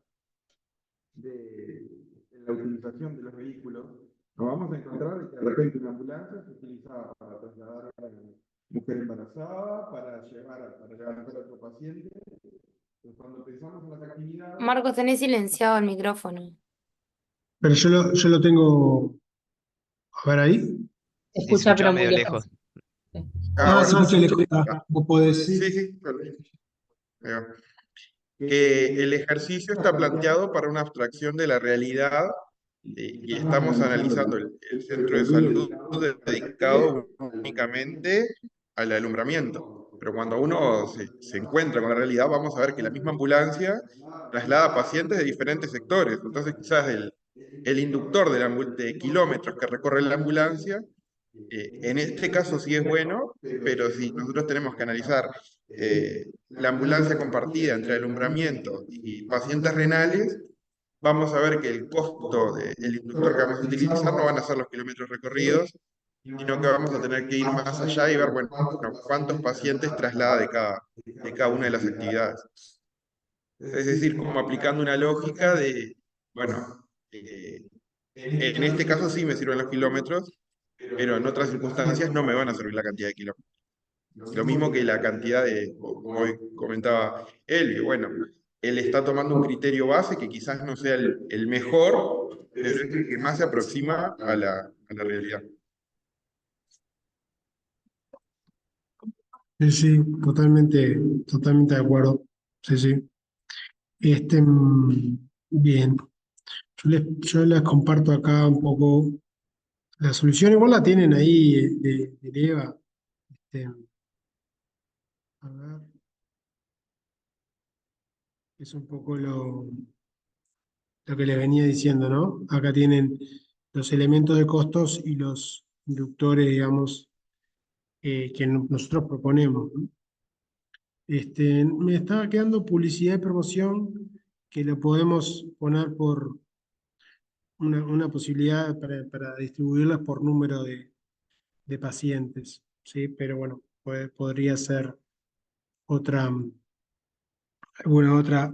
en la utilización de los vehículos, nos vamos a encontrar que de repente una ambulancia se utiliza para trasladar a una mujer embarazada, para levantar a otro paciente. Entonces, cuando pensamos en las actividades, Marcos, tenés silenciado el micrófono. Pero yo lo tengo, a ver ahí. Se Sí, se escucha escuchaba pero muy medio lejos. lejos. Sí. Se bueno, escucha lejos. Vos podés, sí, sí. sí, ahí va. Que el ejercicio está planteado para una abstracción de la realidad y estamos analizando el centro de salud dedicado únicamente al alumbramiento. pero cuando uno se encuentra con la realidad, vamos a ver que la misma ambulancia traslada pacientes de diferentes sectores. Entonces, quizás el inductor de kilómetros que recorre la ambulancia, en este caso sí es bueno, pero si nosotros tenemos que analizar la ambulancia compartida entre alumbramiento y pacientes renales, vamos a ver que el costo del inductor que vamos a utilizar no van a ser los kilómetros recorridos, sino que vamos a tener que ir más allá y ver, bueno, cuántos pacientes traslada de cada una de las actividades. Es decir, como aplicando una lógica de, bueno, en este caso sí me sirven los kilómetros, pero en otras circunstancias no me van a servir la cantidad de kilómetros. Lo mismo que la cantidad como hoy comentaba él, bueno, él está tomando un criterio base que quizás no sea el mejor, pero es el que más se aproxima a la realidad. Sí, sí, totalmente de acuerdo. Sí, sí. Bien, yo les comparto acá un poco la solución. Igual la tienen ahí de Eva. Este, a ver, es un poco lo que les venía diciendo, ¿no? Acá tienen los elementos de costos y los inductores, digamos, que nosotros proponemos, ¿no? Me estaba quedando publicidad y promoción que lo podemos poner por una posibilidad para distribuirlas por número de pacientes, ¿sí? Pero bueno, podría ser otra,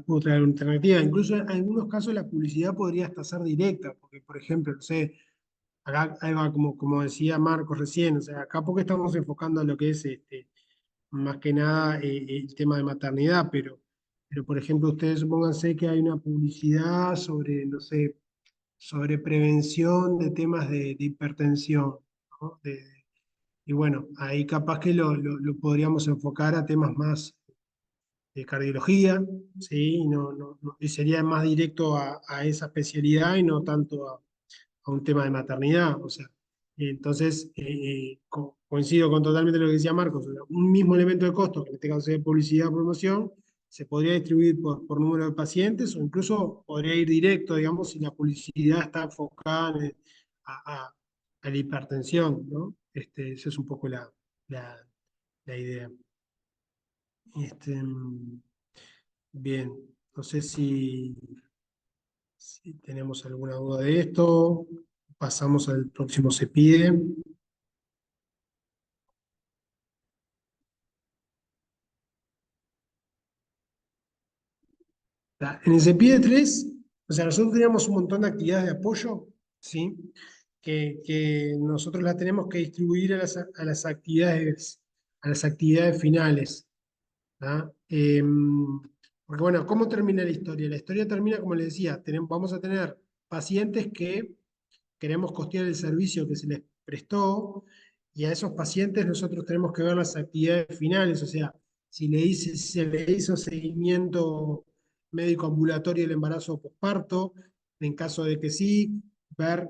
otra alternativa. Incluso en algunos casos la publicidad podría hasta ser directa, porque por ejemplo, no sé, acá ahí va, como decía Marcos recién, o sea, acá porque estamos enfocando a lo que es más que nada el tema de maternidad, pero por ejemplo, ustedes supónganse que hay una publicidad sobre, no sé, sobre prevención de temas de hipertensión, ¿no? Y bueno, ahí capaz que lo podríamos enfocar a temas más de cardiología, ¿sí? Y sería más directo a esa especialidad y no tanto a un tema de maternidad. O sea, entonces, coincido con totalmente lo que decía Marcos. O sea, un mismo elemento de costo, que en este caso sería publicidad o promoción, se podría distribuir por número de pacientes o incluso podría ir directo, digamos, si la publicidad está enfocada a, a- a la hipertensión, ¿no? Esa es un poco la, la idea. Este, bien, no sé si tenemos alguna duda de esto. Pasamos al próximo se pide. En el CEPIDE 3, o sea, nosotros teníamos un montón de actividades de apoyo, ¿sí? Que nosotros las tenemos que distribuir a las actividades finales. ¿Tá? Porque bueno, ¿cómo termina la historia? La historia termina, como les decía, vamos a tener pacientes que queremos costear el servicio que se les prestó y a esos pacientes nosotros tenemos que ver las actividades finales, o sea, si se le hizo seguimiento médico ambulatorio del embarazo o posparto, en caso de que sí, ver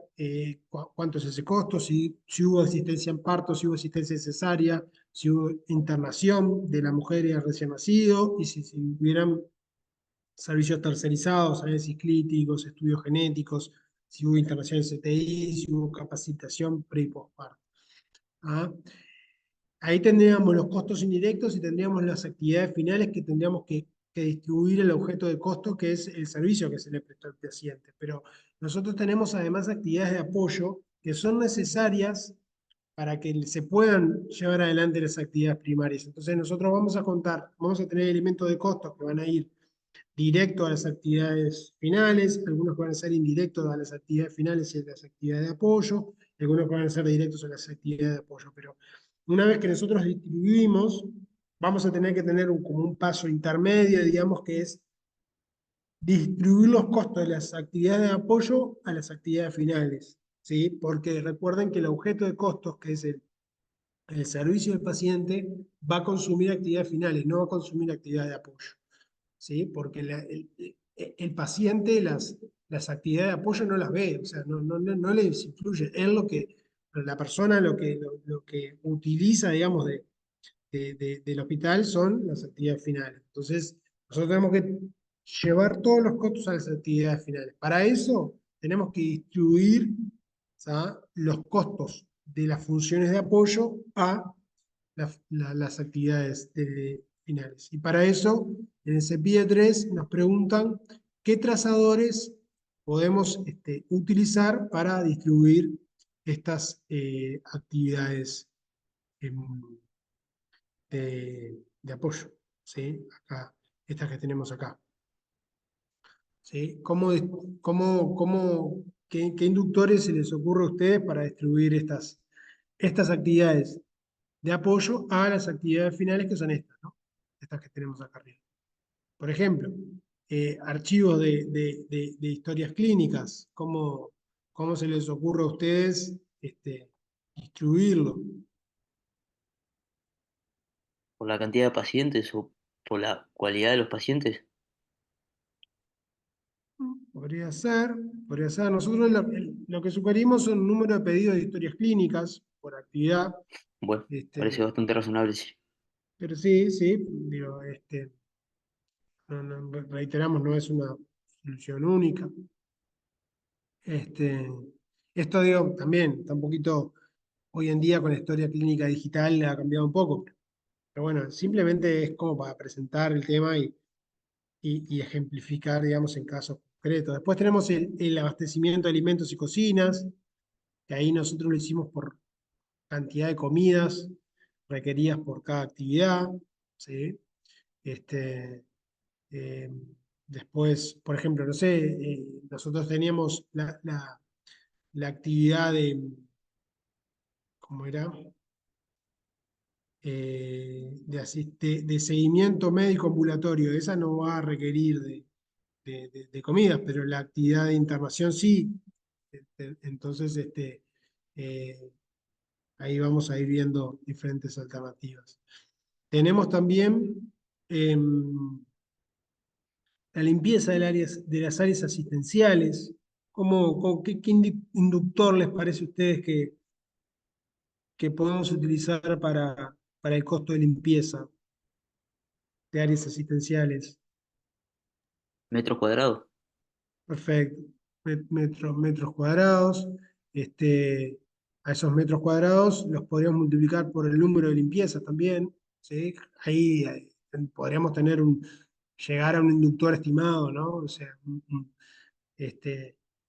cuánto es ese costo, si hubo asistencia en parto, si hubo asistencia cesárea, si hubo internación de la mujer y el recién nacido, y si hubieran servicios tercerizados, análisis clínicos, estudios genéticos, si hubo internación en CTI, si hubo capacitación pre y postparto. ¿Ah? Ahí tendríamos los costos indirectos y tendríamos las actividades finales que tendríamos que distribuir el objeto de costo, que es el servicio que se le prestó al paciente. Pero nosotros tenemos además actividades de apoyo que son necesarias para que se puedan llevar adelante las actividades primarias. Entonces nosotros vamos a tener elementos de costos que van a ir directo a las actividades finales, algunos van a ser indirectos a las actividades finales y a las actividades de apoyo, algunos van a ser directos a las actividades de apoyo, pero una vez que nosotros distribuimos, vamos a tener que tener como un paso intermedio, digamos, que es distribuir los costos de las actividades de apoyo a las actividades finales, ¿sí? Porque recuerden que el objeto de costos, que es el servicio del paciente, va a consumir actividades finales, no va a consumir actividades de apoyo. ¿Sí? Porque el paciente las actividades de apoyo no las ve, o sea, no les influye. La persona lo que utiliza, digamos, del hospital son las actividades finales. Entonces, nosotros tenemos que llevar todos los costos a las actividades finales. Para eso, tenemos que distribuir, ¿sabes?, los costos de las funciones de apoyo a las actividades finales. Y para eso, en el CEPIE 3 nos preguntan qué trazadores podemos utilizar para distribuir estas actividades de apoyo, ¿sí? Acá, estas que tenemos acá. ¿Sí? ¿Qué inductores se les ocurre a ustedes para distribuir estas actividades de apoyo a las actividades finales, que son estas, ¿no? Estas que tenemos acá arriba? Por ejemplo, archivos de historias clínicas, ¿cómo se les ocurre a ustedes distribuirlo? ¿Por la cantidad de pacientes o por la cualidad de los pacientes? Podría ser, podría ser. Nosotros lo que sugerimos son un número de pedidos de historias clínicas por actividad. Bueno, parece bastante razonable, sí. Pero sí, sí, digo, reiteramos, no es una solución única. Esto, digo, también está un poquito, hoy en día con la historia clínica digital ha cambiado un poco. Pero bueno, simplemente es como para presentar el tema y ejemplificar, digamos, en casos concretos. Después tenemos el abastecimiento de alimentos y cocinas, que ahí nosotros lo hicimos por cantidad de comidas requeridas por cada actividad, ¿sí? Eh, Después, por ejemplo, no sé, nosotros teníamos la actividad ¿cómo era? De seguimiento médico ambulatorio. Esa no va a requerir de comidas, pero la actividad de internación sí. Entonces, eh, ahí vamos a ir viendo diferentes alternativas. Tenemos también la limpieza de las áreas asistenciales. ¿Qué inductor les parece a ustedes que podemos utilizar para el costo de limpieza de áreas asistenciales? ¿Metros cuadrados? Perfecto. Metros cuadrados. A esos metros cuadrados los podríamos multiplicar por el número de limpiezas también, ¿sí? Ahí podríamos llegar a un inductor estimado, ¿no? O sea,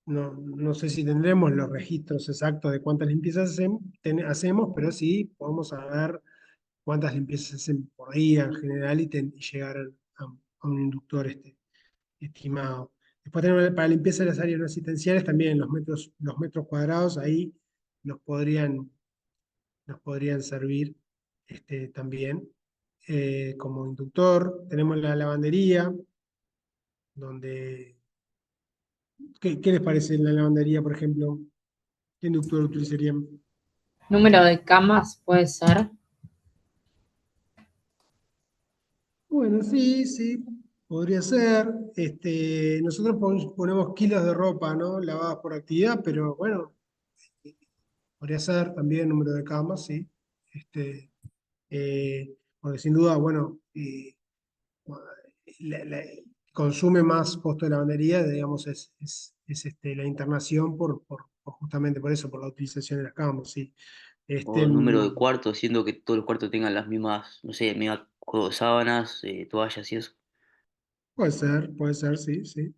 no sé si tendremos los registros exactos de cuántas limpiezas hacemos, pero sí podemos saber cuántas limpiezas se hacen por día en general y llegar a un inductor estimado. Después tenemos para limpieza de las áreas no asistenciales también los metros cuadrados, ahí nos podrían servir también como inductor. Tenemos la lavandería, donde ¿qué les parece la lavandería, por ejemplo? ¿Qué inductor utilizarían? Número de camas puede ser. Bueno, sí, sí, podría ser. Nosotros ponemos kilos de ropa, ¿no? Lavadas por actividad, pero bueno, podría ser también número de camas, sí. Porque sin duda, bueno, consume más costo de lavandería, digamos, la internación justamente por eso, por la utilización de las camas, sí. ¿O número de cuartos, siendo que todos los cuartos tengan las mismas, no sé, mismas sábanas, toallas y eso? Puede ser, sí, sí.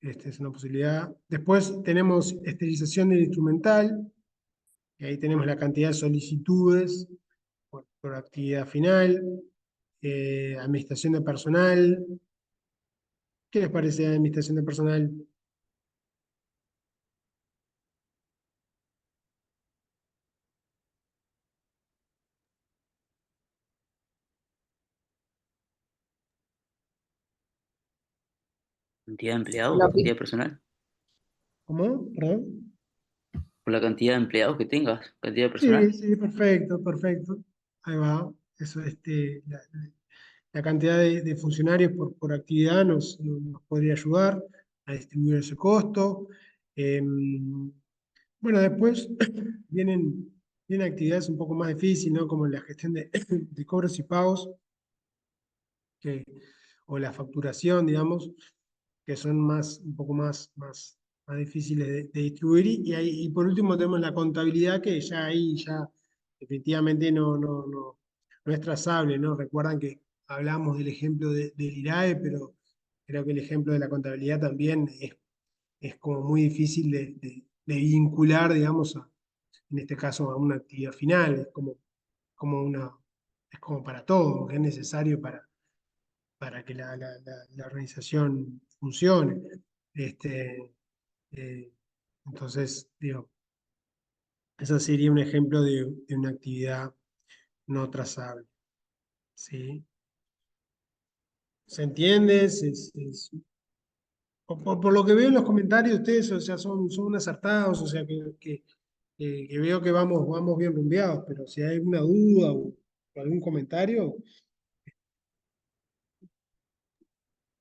Es una posibilidad. Después tenemos esterilización del instrumental, y ahí tenemos la cantidad de solicitudes por actividad final, administración de personal. ¿Qué les parece la administración de personal? ¿Cantidad de empleados? Lo ¿Cantidad de que- personal? ¿Cómo? ¿Perdón? ¿Por la cantidad de empleados que tengas? ¿Cantidad de Sí, personal? sí, perfecto, perfecto. Ahí va. Eso, la cantidad de funcionarios por actividad nos podría ayudar a distribuir ese costo. Bueno, después vienen tiene actividades un poco más difíciles, ¿no? Como la gestión de cobros y pagos, que, o la facturación, digamos, que son un poco más difíciles de distribuir. Y por último tenemos la contabilidad, que ya ahí ya definitivamente no es trazable, ¿no? Recuerdan que hablamos del ejemplo del IRAE, pero creo que el ejemplo de la contabilidad también es como muy difícil de vincular, digamos, en este caso a una actividad final. Como una, es como para todo, que es necesario para que la organización funcione. Este, eh, entonces, digo, eso sería un ejemplo de una actividad no trazable. ¿Sí? ¿Se entiende? Por lo que veo en los comentarios, ustedes, o sea, son acertados, o sea, que veo que vamos bien rumbeados, pero si hay alguna duda o algún comentario,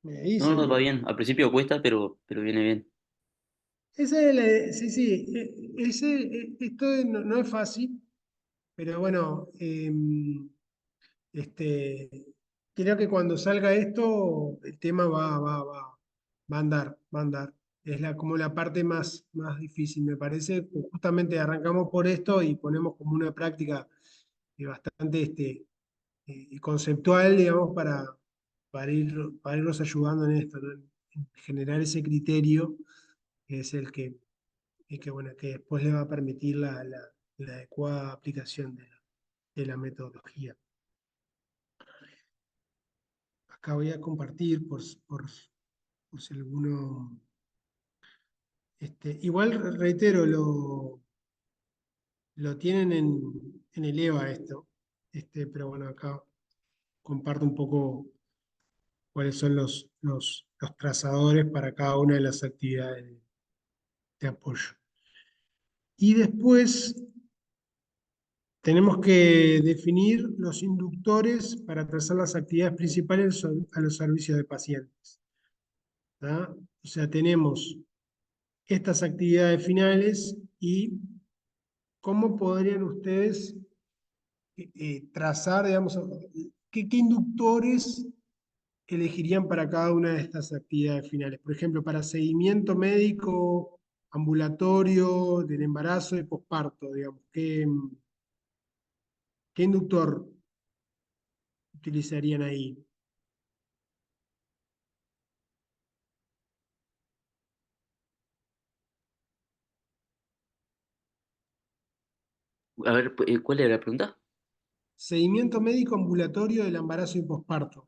me No, no, va dicen. bien. Al principio cuesta, pero viene bien. Sí, sí, esto no es fácil, pero bueno, este, creo que cuando salga esto, el tema va a andar, va a andar. Es como la parte más difícil, me parece. Pues justamente arrancamos por esto y ponemos como una práctica bastante conceptual, digamos, para irnos ayudando en esto, ¿no? En generar ese criterio, que es el que, bueno, que después le va a permitir la adecuada aplicación de la metodología. Acá voy a compartir por si alguno. Igual reitero, lo tienen en el EVA esto, pero bueno, acá comparto un poco cuáles son los trazadores para cada una de las actividades de apoyo. Y después tenemos que definir los inductores para trazar las actividades principales a los servicios de pacientes. ¿Tá? O sea, tenemos estas actividades finales y cómo podrían ustedes trazar, digamos, qué inductores elegirían para cada una de estas actividades finales. Por ejemplo, para seguimiento médico, ambulatorio, del embarazo y posparto, digamos, ¿qué inductor utilizarían ahí? A ver, ¿cuál era la pregunta? Seguimiento médico ambulatorio del embarazo y posparto.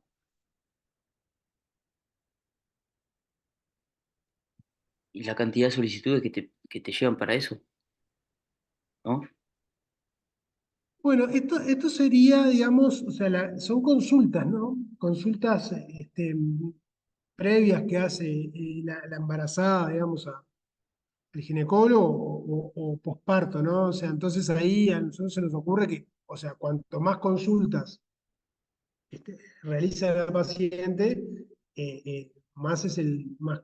Y la cantidad de solicitudes que te llevan para eso, ¿no? Bueno, esto sería, digamos, o sea, son consultas, ¿no? Consultas previas que hace la embarazada, digamos, al ginecólogo o posparto, ¿no? O sea, entonces ahí a nosotros se nos ocurre que, o sea, cuanto más consultas realiza la paciente, más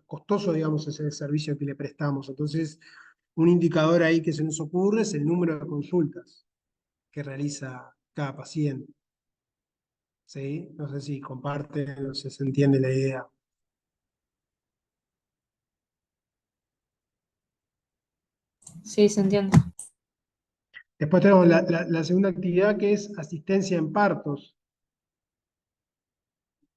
costoso, digamos, es el servicio que le prestamos. Entonces, un indicador ahí que se nos ocurre es el número de consultas que realiza cada paciente. ¿Sí? No sé si comparte, no sé si se entiende la idea. Sí, se entiende. Después tenemos la segunda actividad, que es asistencia en partos.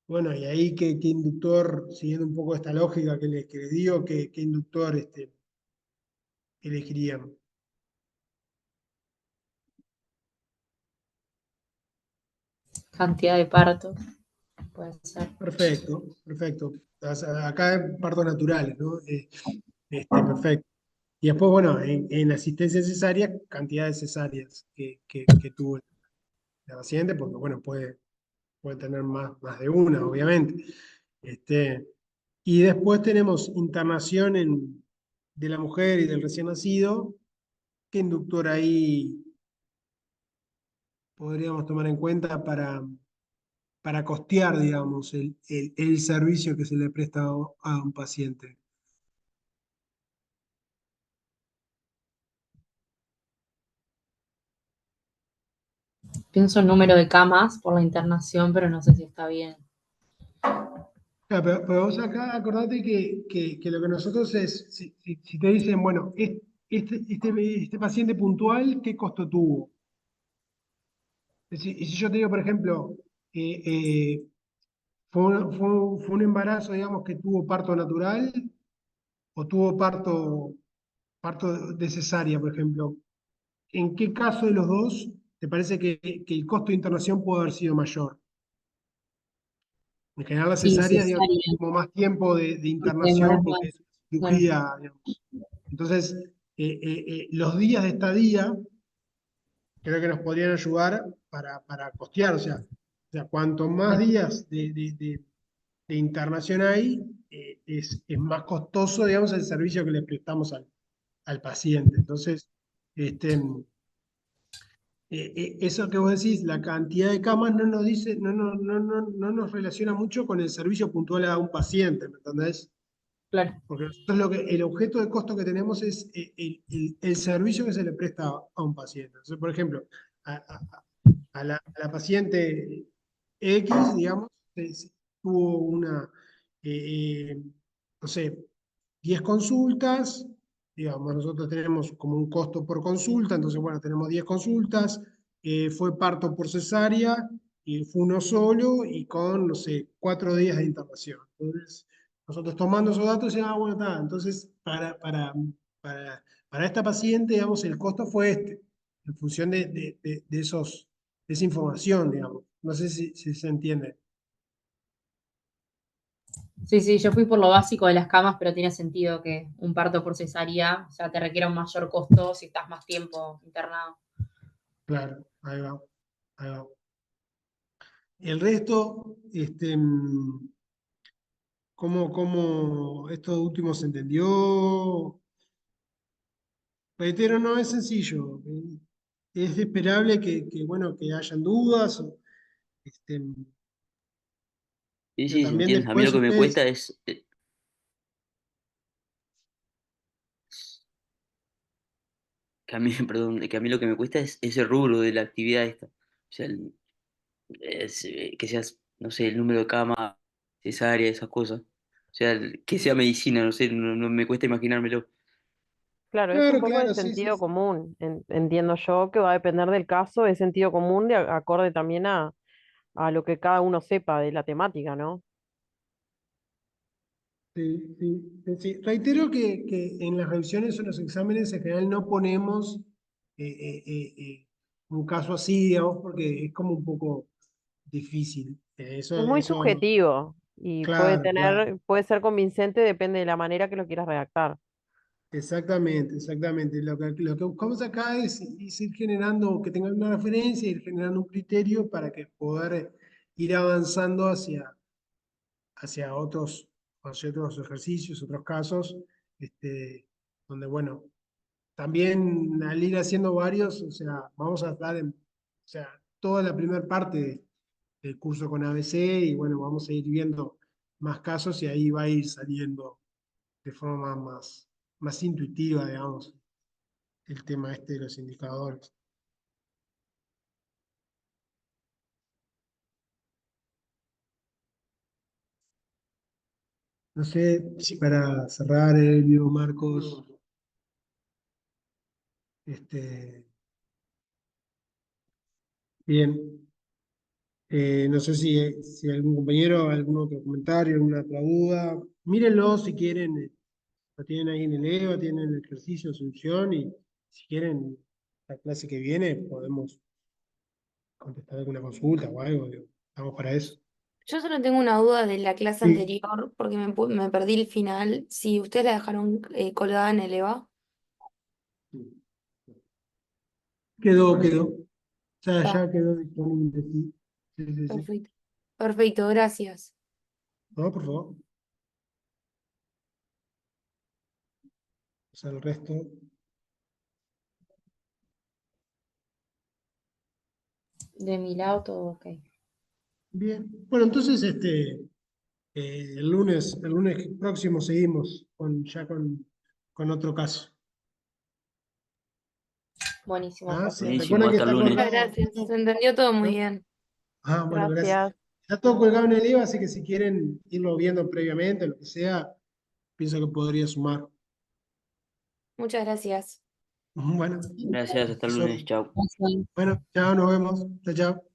Bueno, y ahí qué inductor, siguiendo un poco esta lógica que les digo, qué inductor elegirían. Cantidad de partos, puede ser. Perfecto, perfecto. Acá en partos naturales, ¿no? Perfecto. Y después, bueno, en asistencia cesárea, cantidad de cesáreas que tuvo la paciente, porque bueno, puede tener más de una, obviamente. Este, y después tenemos internación de la mujer y del recién nacido. ¿Qué inductor ahí podríamos tomar en cuenta para costear, digamos, el servicio que se le presta a un paciente? Pienso en número de camas por la internación, pero no sé si está bien. Claro, pero vos acá acordate que lo que nosotros es, si te dicen, bueno, este paciente puntual, ¿qué costo tuvo? Es decir, y si yo te digo, por ejemplo, eh, eh, fue un embarazo, digamos, que tuvo parto natural o tuvo parto de cesárea, por ejemplo, ¿en qué caso de los dos te parece que el costo de internación puede haber sido mayor? En general, la Sí, cesárea, digamos, cesárea, como más tiempo de y te demoras internación porque más. es Claro, cirugía, digamos. Entonces, los días de estadía creo que nos podrían ayudar para costear. O sea, cuanto más días de internación hay, es más costoso, digamos, el servicio que le prestamos al paciente. Entonces, este, eso que vos decís, la cantidad de camas no nos dice, no nos relaciona mucho con el servicio puntual a un paciente, ¿me entendés? claro. Porque nosotros el objeto de costo que tenemos es el servicio que se le presta a un paciente. Entonces, por ejemplo, a, a- a la paciente X, digamos, tuvo eh, no sé, 10 consultas, digamos, nosotros tenemos como un costo por consulta, entonces, bueno, tenemos 10 consultas, fue parto por cesárea, y fue uno solo y con, no sé, 4 días de internación. Entonces, nosotros tomando esos datos, decíamos, bueno, está, entonces, para esta paciente, digamos, el costo fue este, en función de esa información, digamos. No sé si se entiende. Sí, sí, yo fui por lo básico de las camas, pero tiene sentido que un parto por cesárea, o sea, te requiera un mayor costo si estás más tiempo internado. Claro, ahí va, ahí va. El resto, ¿cómo esto último se entendió? Reitero, no es sencillo. Es esperable bueno, que hayan dudas. Este, Sí, pero sí, se también entiende. A mí lo después que me cuesta ustedes, es, que a mí, perdón, que a mí lo que me cuesta es ese rubro de la actividad esta. O sea, que seas, no sé, el número de camas, cesárea, esas cosas. O sea, que sea medicina, no sé, no me cuesta imaginármelo. Claro, es un claro, poco de claro, sí, sí, sentido sí. común, entiendo yo, que va a depender del caso, es sentido común de acorde también a lo que cada uno sepa de la temática, ¿no? Sí, sí, sí, sí. Reitero que en las revisiones o en los exámenes en general no ponemos eh, un caso así, digamos, porque es como un poco difícil. Es muy subjetivo y Claro, claro. puede ser convincente, depende de la manera que lo quieras redactar. Exactamente, exactamente. Lo que buscamos acá es ir generando, que tengan una referencia, ir generando un criterio para que poder ir avanzando hacia otros ejercicios, otros casos, este, donde, bueno, también al ir haciendo varios, o sea, vamos a estar o sea, toda la primera parte del curso con ABC y bueno, vamos a ir viendo más casos y ahí va a ir saliendo de forma más intuitiva, digamos, el tema este de los indicadores. No sé si para cerrar, Elvio, Marcos, este, bien. No sé si algún compañero, algún otro comentario, alguna otra duda. Mírenlo si quieren, lo tienen ahí en el EVA, tienen el ejercicio de solución y si quieren, la clase que viene podemos contestar alguna consulta o algo. Digo, estamos para eso. Yo solo tengo una duda de la clase Sí. anterior, porque me perdí el final. Si ustedes la dejaron colgada en el EVA. Quedó. O sea, Está, ya quedó disponible, sí. Sí, sí, sí. perfecto. Perfecto, gracias. No, por favor. O sea, el resto. De mi lado todo ok. Bien. Bueno, entonces el lunes próximo seguimos ya con otro caso. Buenísimo, Ah, José. sí, Buenísimo, recuerden que hasta el está lunes. Muchas colgado. gracias. Se entendió todo muy ¿No? bien. Ah, bueno, gracias. Gracias. Está todo colgado en el IVA, así que si quieren irlo viendo previamente, lo que sea, pienso que podría sumar. Muchas gracias. Bueno, Gracias, hasta el eso. lunes. Chao. Gracias. Bueno, chao, nos vemos. Chao, chao.